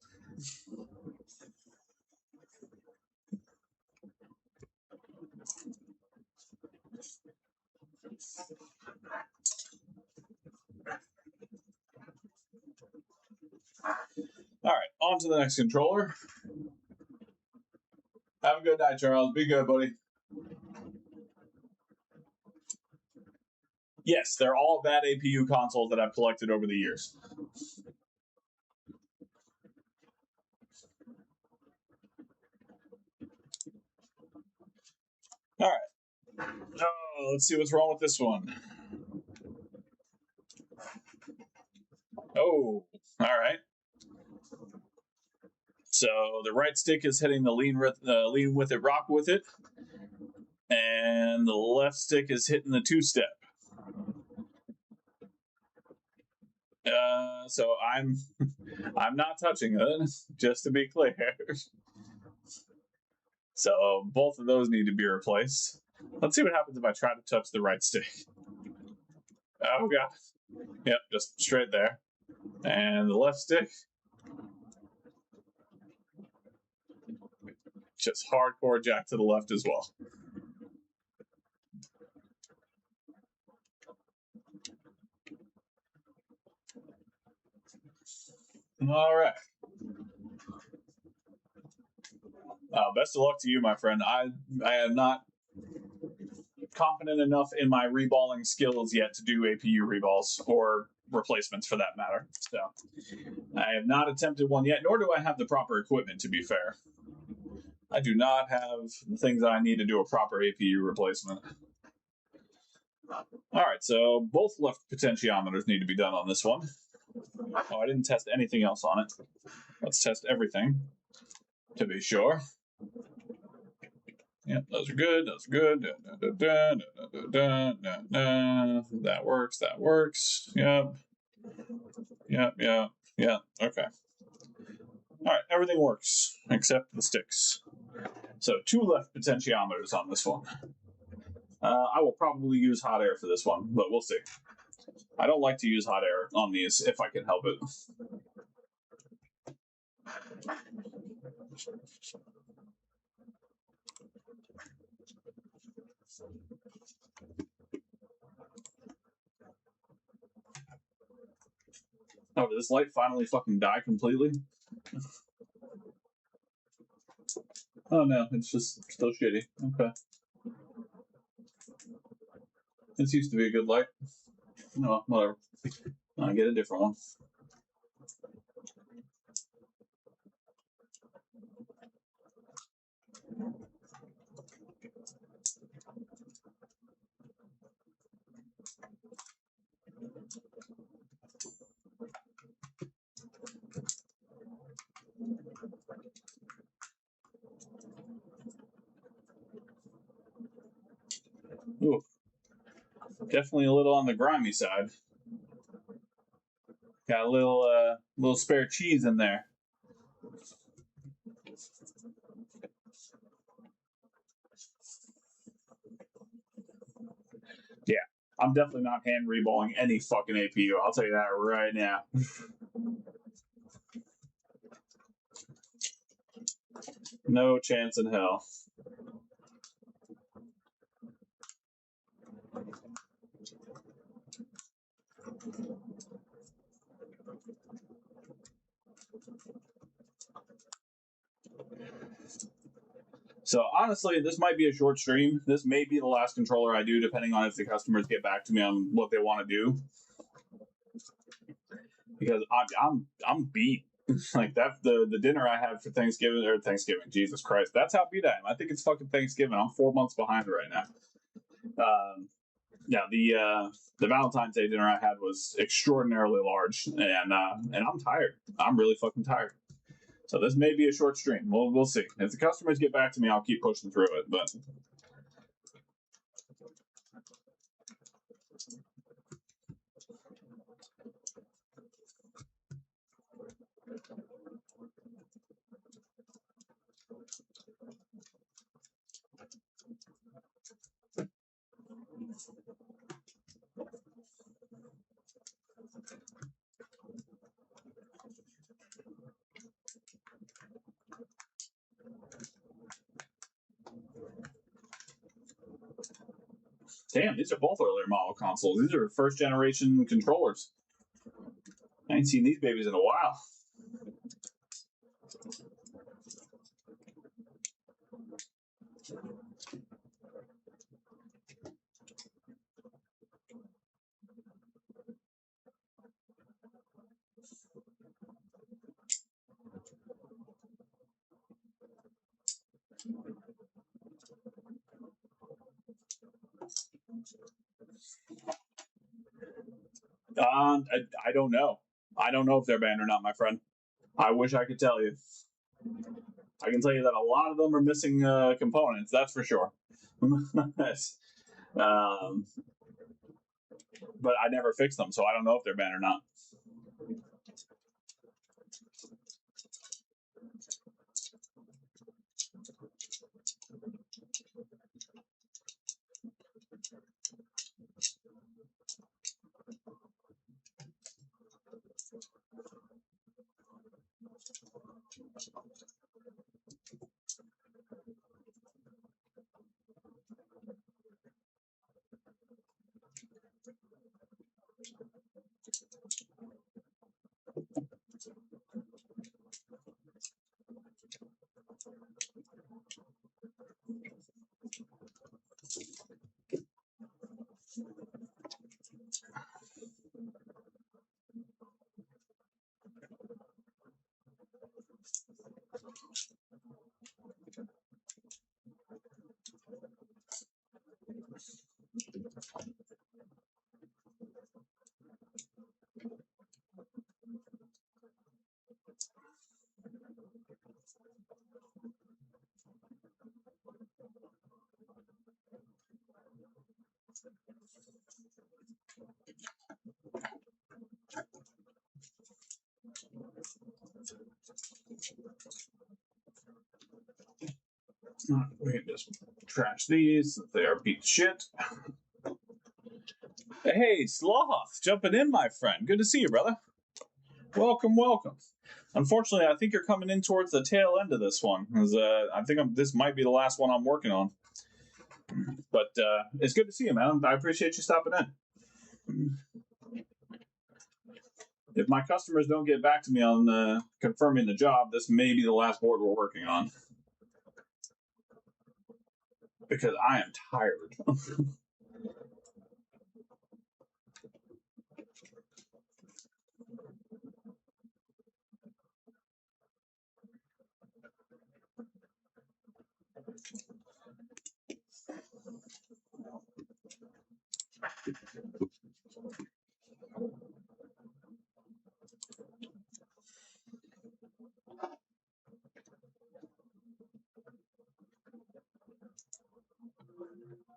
All right, on to the next controller. Have a good night, Charles. Be good, buddy. Yes, they're all bad APU consoles that I've collected over the years. All right. Oh, let's see what's wrong with this one. Oh, all right. So the right stick is hitting the lean with it, rock with it. And the left stick is hitting the two-step. So I'm not touching it, just to be clear. So both of those need to be replaced. Let's see what happens if I try to touch the right stick. Oh god. Yep, just straight there. And the left stick. Just hardcore jack to the left as well. All right. Best of luck to you, my friend. I am not confident enough in my reballing skills yet to do APU reballs or replacements for that matter. So I have not attempted one yet, nor do I have the proper equipment, to be fair. I do not have the things that I need to do a proper APU replacement. All right, so both left potentiometers need to be done on this one. Oh, I didn't test anything else on it. Let's test everything to be sure. Yep, those are good. Those are good. That works. That works. Yep. Yep. Okay. All right, everything works except the sticks. So 2 left potentiometers on this one. I will probably use hot air for this one, but we'll see. I don't like to use hot air on these if I can help it. Oh, did this light finally fucking die completely? Oh no, it's just still shitty. Okay. This used to be a good light. No, whatever. I'll get a different one. Ooh. Definitely a little on the grimy side. Got a little spare cheese in there. Yeah, I'm definitely not hand reballing any fucking APU. I'll tell you that right now. No chance in hell. So honestly, this might be a short stream. This may be the last controller I do, depending on if the customers get back to me on what they want to do. Because I'm beat. Like that the dinner I had for Thanksgiving, Jesus Christ, that's how beat I am. I think it's fucking Thanksgiving. I'm 4 months behind right now. Yeah, the Valentine's Day dinner I had was extraordinarily large, and I'm tired. I'm really fucking tired. So this may be a short stream. We'll see. If the customers get back to me, I'll keep pushing through it. But damn, these are both earlier model consoles. These are first generation controllers. I ain't seen these babies in a while. I don't know. I don't know if they're banned or not, my friend. I wish I could tell you. I can tell you that a lot of them are missing components. That's for sure. um, but I never fixed them, so I don't know if they're bent or not. We can just trash these. They are beat shit. Hey, Sloth, jumping in, my friend. Good to see you, brother. Welcome, welcome. Unfortunately, I think you're coming in towards the tail end of this one. I think this might be the last one I'm working on. But it's good to see you, man. I appreciate you stopping in. If my customers don't get back to me on confirming the job, this may be the last board we're working on. Because I am tired.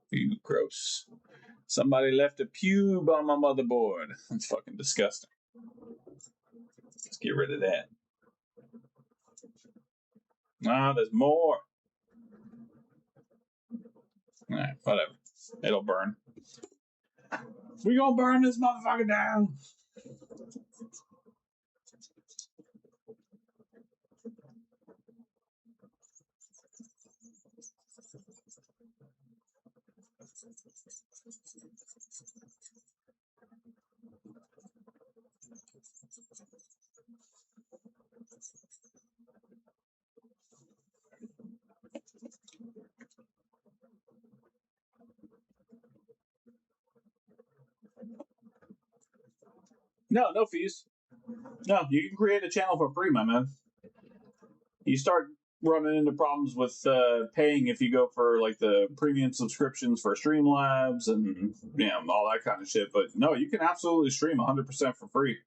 Ew, gross. Somebody left a pube on my motherboard. That's fucking disgusting. Let's get rid of that. Ah, there's more. Alright, whatever. It'll burn. We gonna burn this motherfucker down. No, no fees. No, you can create a channel for free, my man. You start running into problems with paying if you go for like the premium subscriptions for Streamlabs and all that kind of shit. But no, you can absolutely stream 100% for free.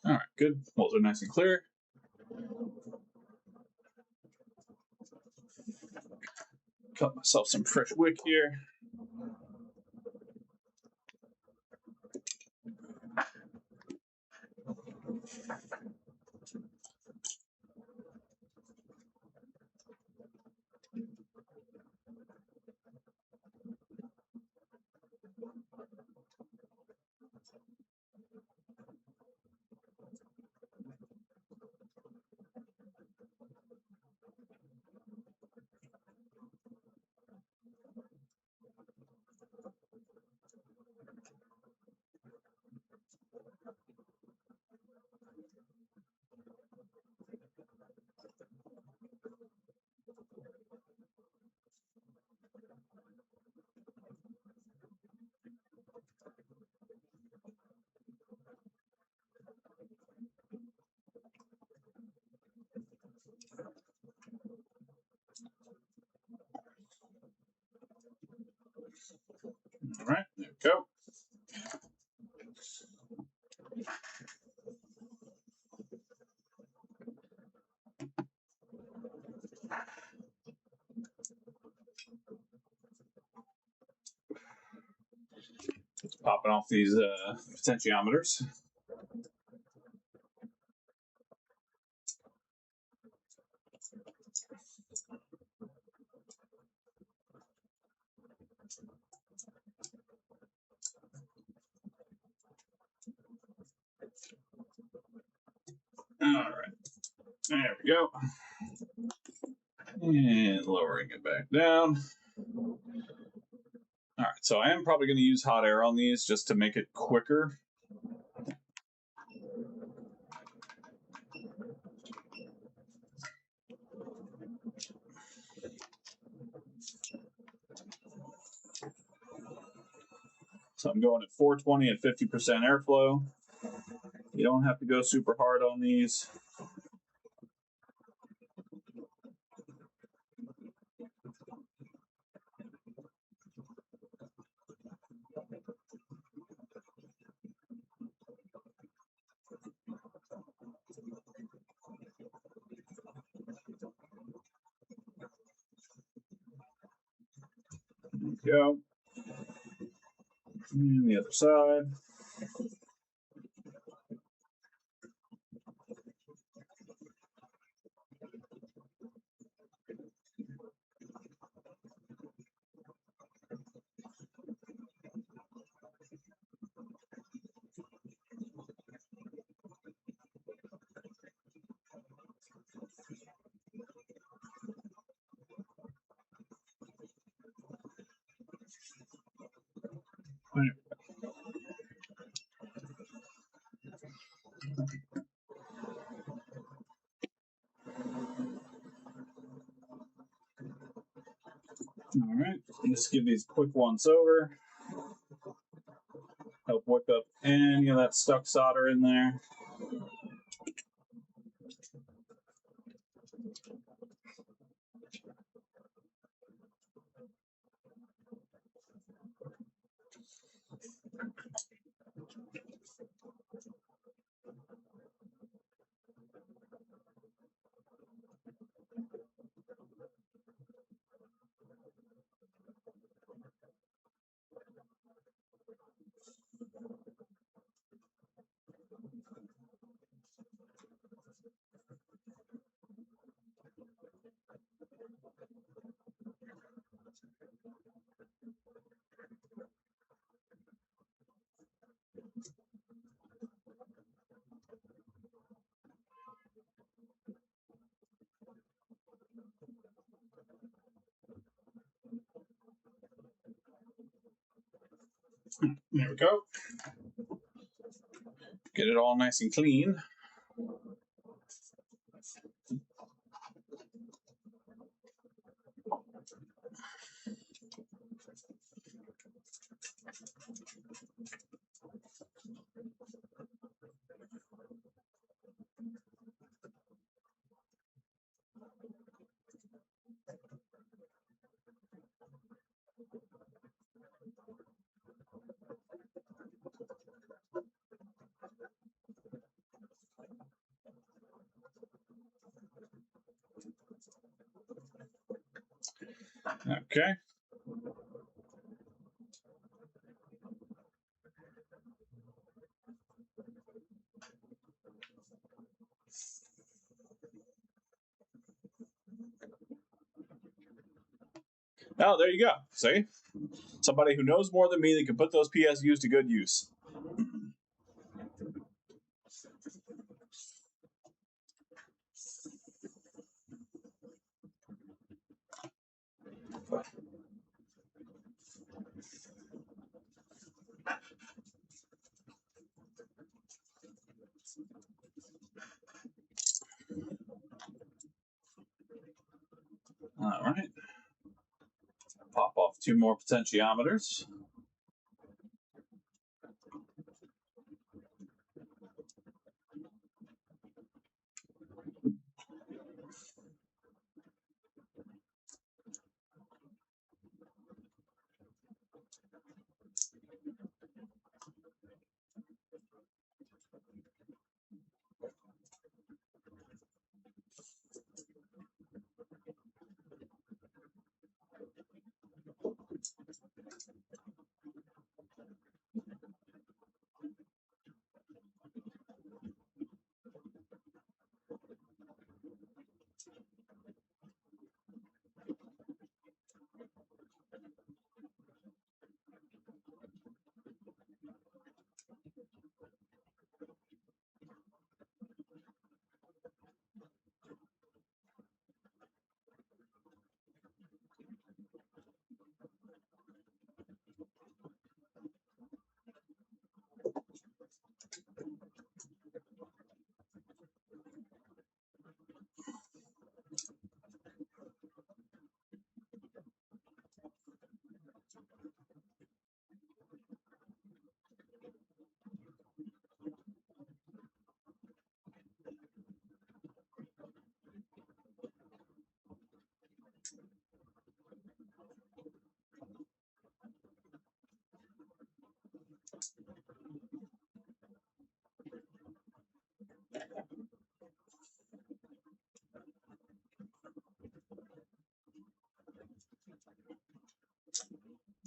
All right, good. Holes are nice and clear. Cut myself some fresh wick here. All right, there we go. Just popping off these potentiometers. All right, there we go. And lowering it back down. All right, so I am probably going to use hot air on these just to make it quicker. So I'm going at 420 at 50% airflow. You don't have to go super hard on these. There we go. And the other side. All right, just give these quick once over. Help wick up any of that stuck solder in there. There we go. Get it all nice and clean. Okay. Oh, there you go. See? Somebody who knows more than me that can put those PSUs to good use. All right. Pop off 2 more potentiometers.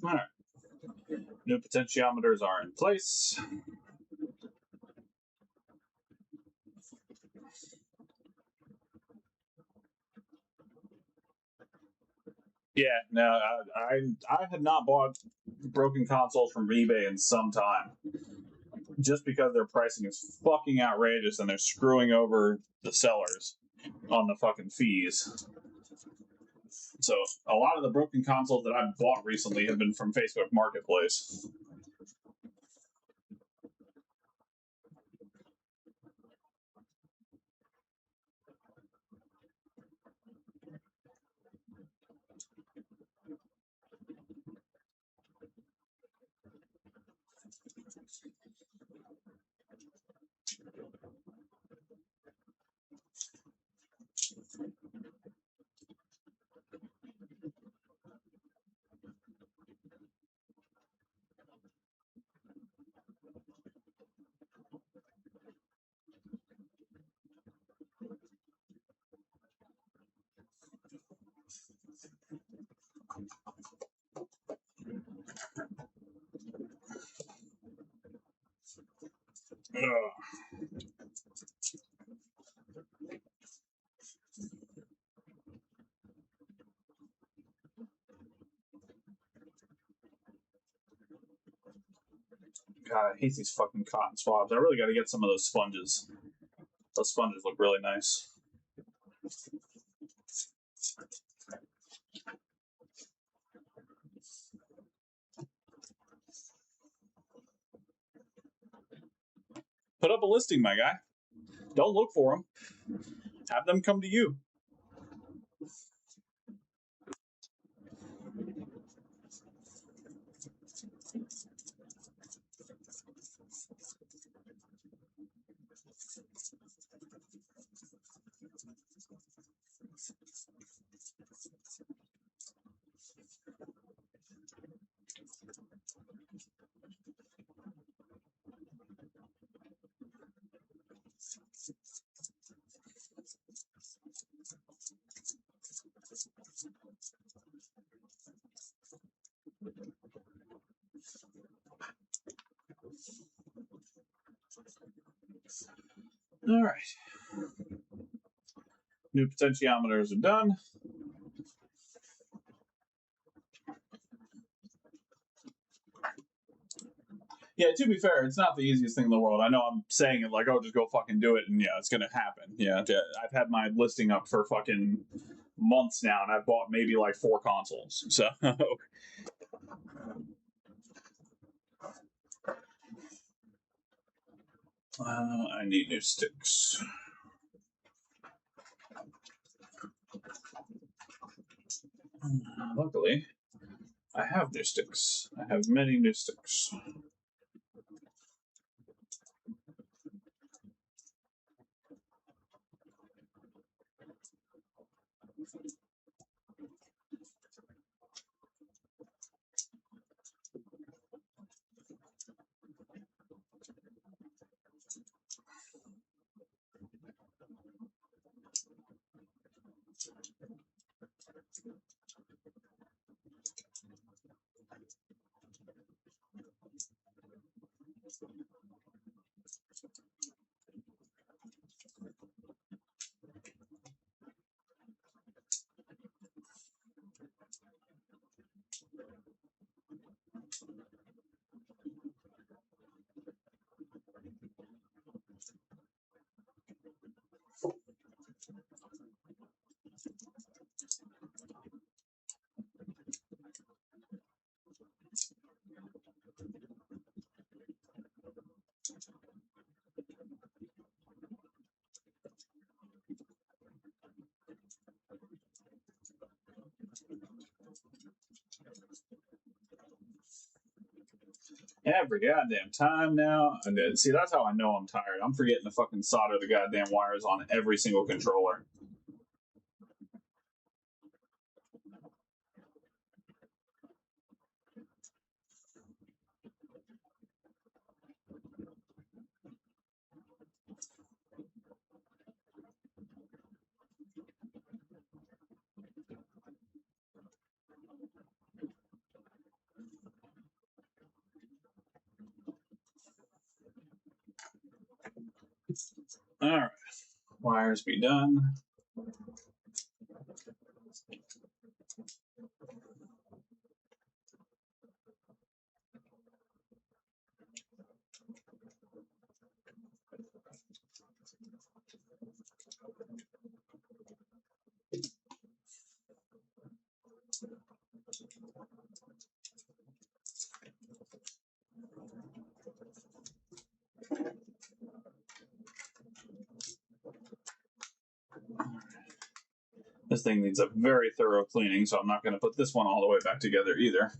All right. New potentiometers are in place. Yeah, no, I had not bought broken consoles from eBay in some time, just because their pricing is fucking outrageous and they're screwing over the sellers on the fucking fees. So a lot of the broken consoles that I've bought recently have been from Facebook Marketplace. Ugh. God, I hate these fucking cotton swabs. I really got to get some of those sponges. Those sponges look really nice. Put up a listing, my guy. Don't look for them. Have them come to you. All right. New potentiometers are done. Yeah, to be fair, it's not the easiest thing in the world. I know I'm saying it like, oh, just go fucking do it, and yeah, it's gonna happen. Yeah, I've had my listing up for fucking months now, and I've bought maybe like 4 consoles. So I need new sticks. Luckily, I have new sticks. I have many new sticks. Every goddamn time now. I did. See, that's how I know I'm tired. I'm forgetting to fucking solder the goddamn wires on every single controller. All right, wires be done. This thing needs a very thorough cleaning, so I'm not going to put this one all the way back together either.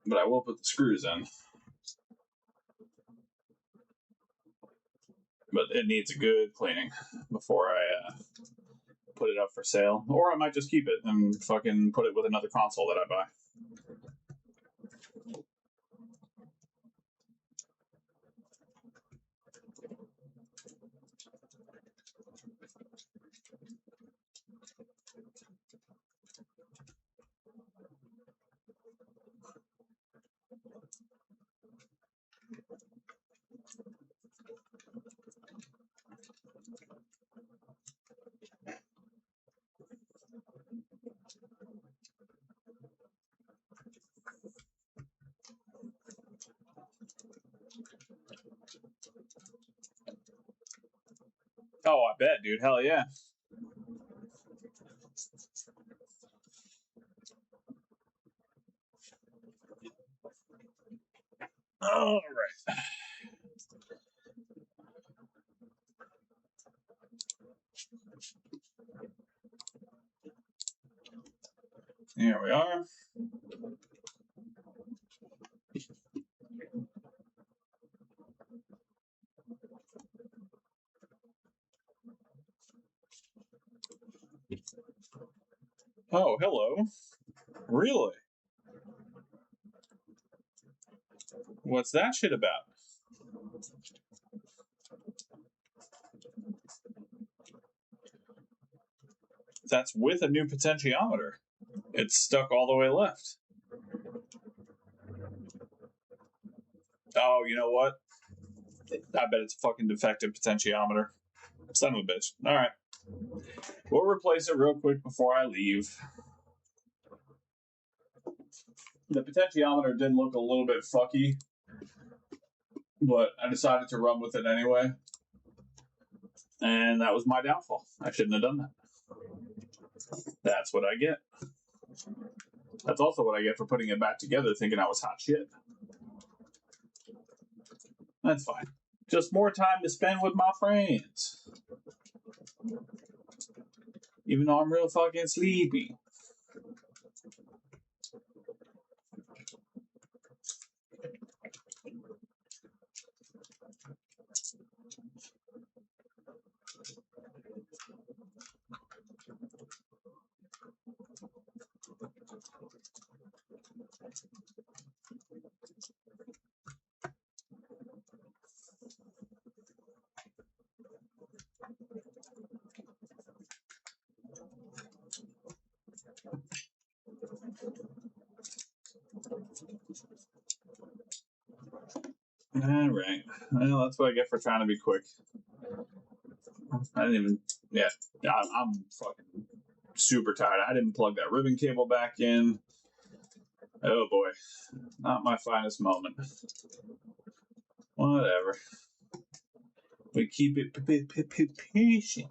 But I will put the screws in. But it needs a good cleaning before I put it up for sale. Or I might just keep it and fucking put it with another console that I buy. Oh, I bet, dude. Hell yeah. All right. Here we are. Oh, hello. Really? What's that shit about? That's with a new potentiometer. It's stuck all the way left. Oh, you know what? I bet it's a fucking defective potentiometer. Son of a bitch. All right. We'll replace it real quick before I leave. The potentiometer did look a little bit fucky, but I decided to run with it anyway. And that was my downfall. I shouldn't have done that. That's what I get. That's also what I get for putting it back together thinking I was hot shit. That's fine. Just more time to spend with my friends. Even though I'm real fucking sleepy. All right. Well, that's what I get for trying to be quick. I didn't even. Yeah, I'm fucking super tired. I didn't plug that ribbon cable back in. Oh boy, not my finest moment. Whatever. We keep it patient.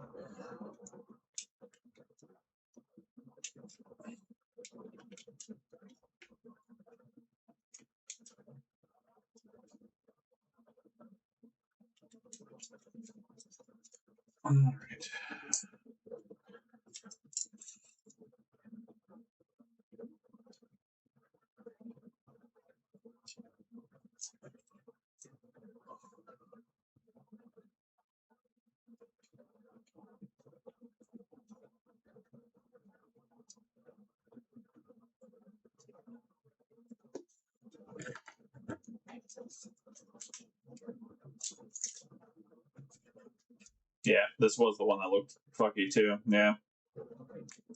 All right. Yeah, this was the one that looked fucky too. Yeah.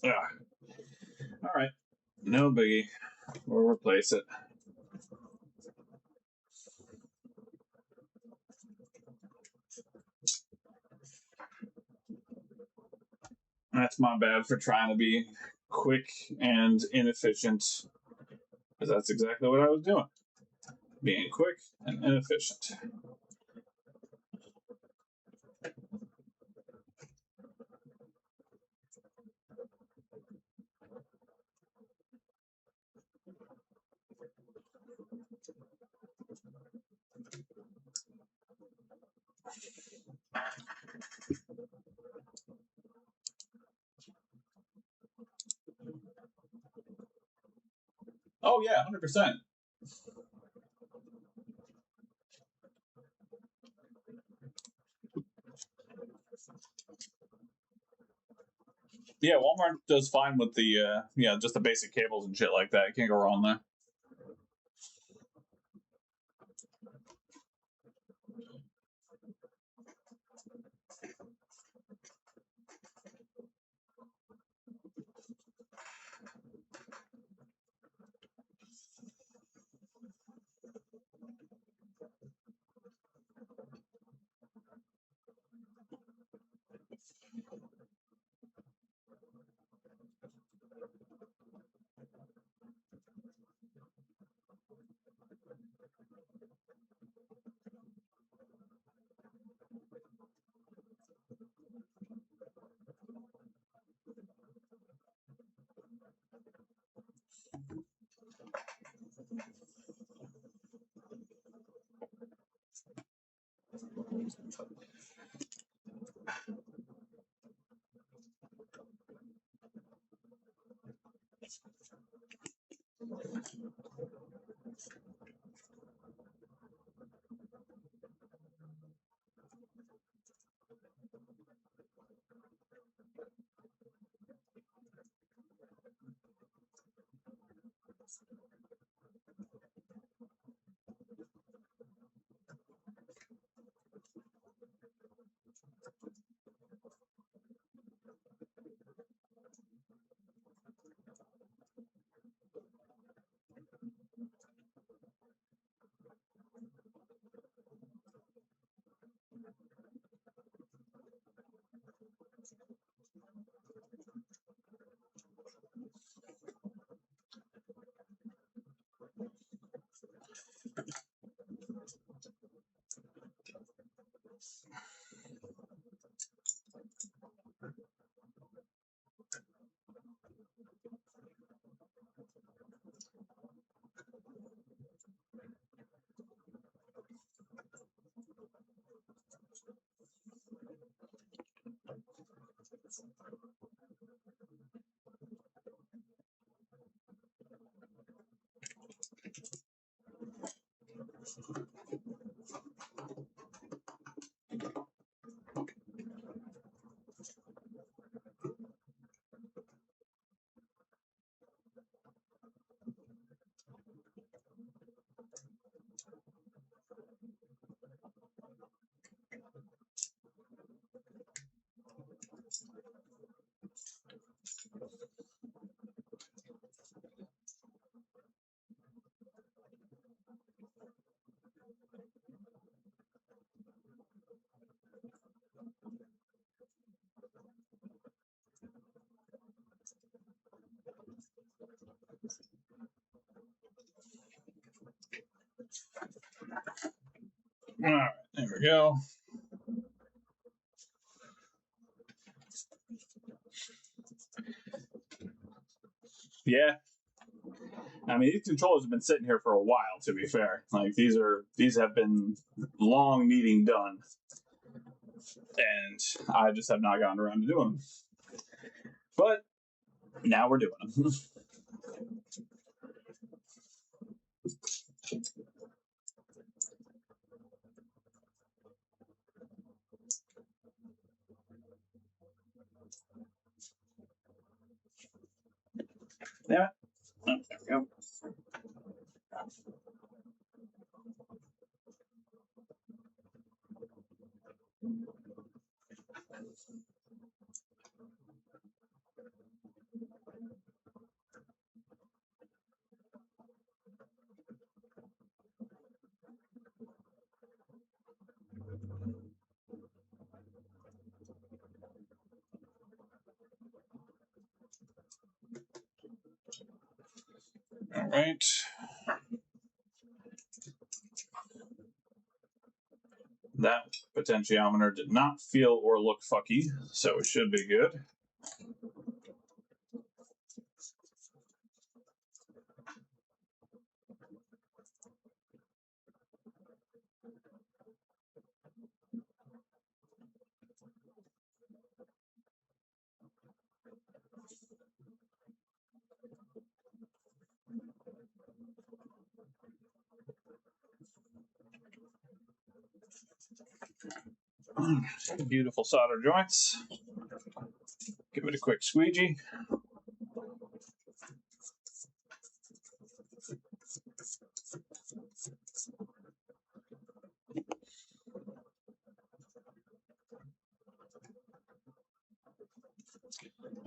Ugh. All right. No biggie. We'll replace it. That's my bad for trying to be quick and inefficient. Because that's exactly what I was doing. Being quick and inefficient. Oh yeah, 100%. Yeah, Walmart does fine with the just the basic cables and shit like that. You can't go wrong there. All right, there we go. Yeah. I mean, these controllers have been sitting here for a while, to be fair. Like, these have been long needing done. And I just have not gotten around to doing them. But now we're doing them. Yeah. There we go. All right. That potentiometer did not feel or look fucky, so it should be good. Beautiful solder joints. Give it a quick squeegee.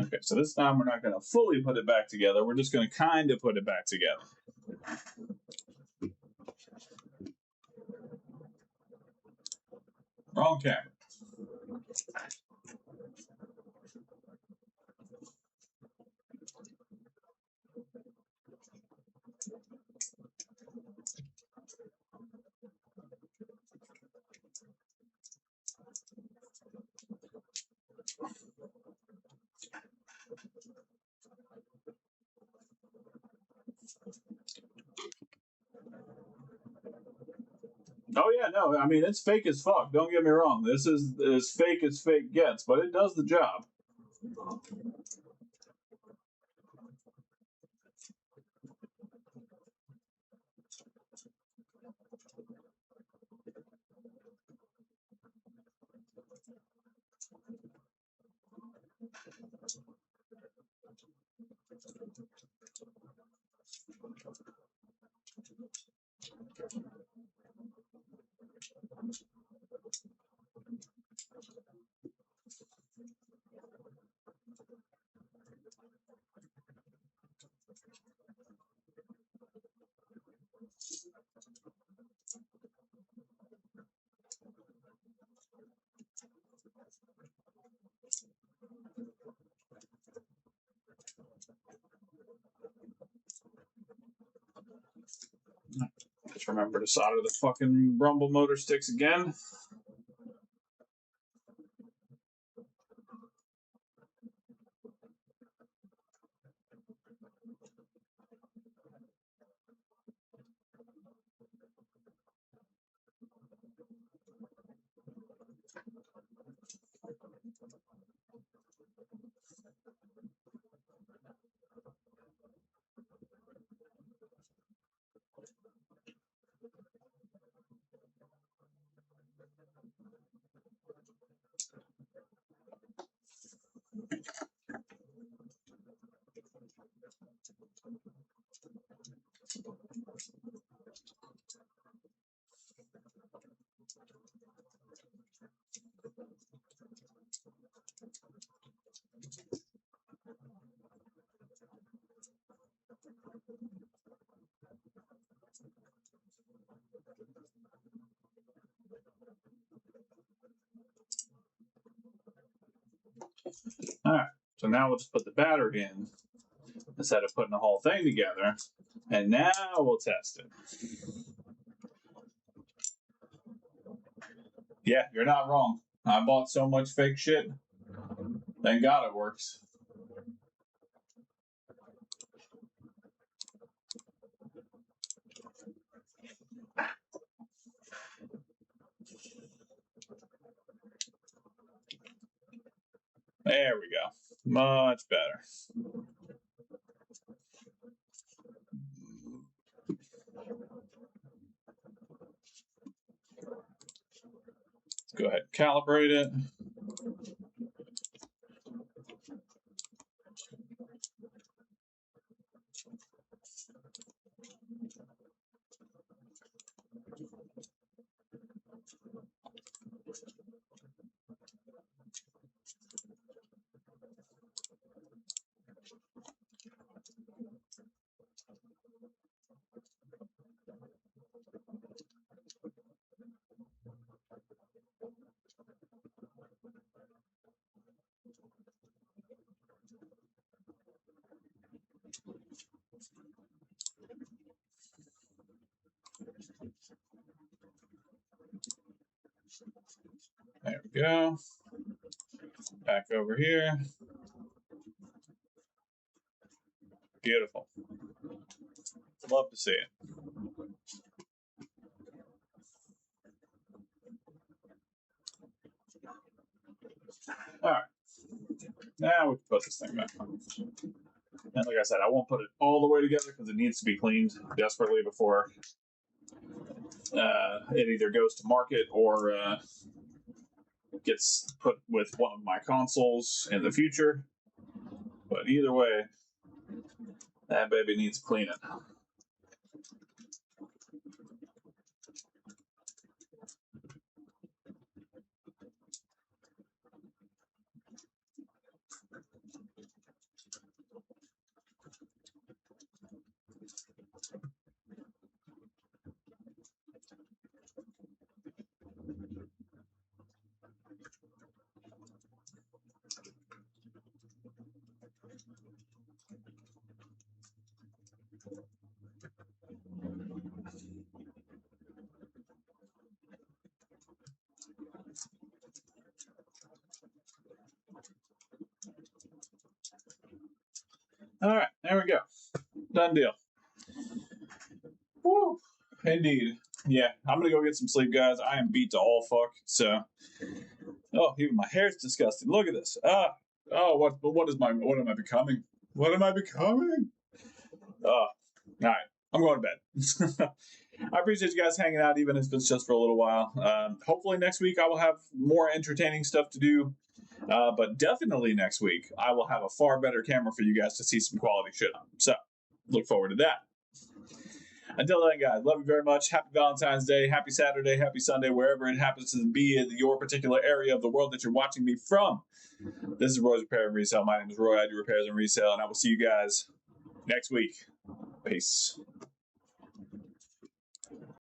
Okay, so this time we're not going to fully put it back together. We're just going to kind of put it back together. Wrong camera. Oh yeah, no, I mean it's fake as fuck. Don't get me wrong. This is as fake as fake gets, but it does the job. Just remember to solder the fucking rumble motor sticks again. All right, so now we'll just put the battery in instead of putting the whole thing together. And now we'll test it. Yeah, you're not wrong. I bought so much fake shit. Thank God it works. There we go. Much better. Let's go ahead and calibrate it. There we go. Back over here. Beautiful. Love to see it. All right. Now we can put this thing back on. And like I said, I won't put it all the way together because it needs to be cleaned desperately before it either goes to market or gets put with one of my consoles in the future. But either way, that baby needs cleaning. All right, there we go. Done deal. Woo, indeed. Yeah, I'm gonna go get some sleep, guys. I am beat to all fuck. So, oh, even my hair's disgusting. Look at this. What am I becoming? What am I becoming? All right, I'm going to bed. I appreciate you guys hanging out, even if it's just for a little while. Hopefully next week I will have more entertaining stuff to do. But definitely next week I will have a far better camera for you guys to see some quality shit on. So look forward to that. Until then, guys, love you very much. Happy Valentine's Day, happy Saturday, happy Sunday, wherever it happens to be in your particular area of the world that you're watching me from. This is Roy's Repair and Resale. My name is Roy. I do repairs and resale, and I will see you guys next week. Peace.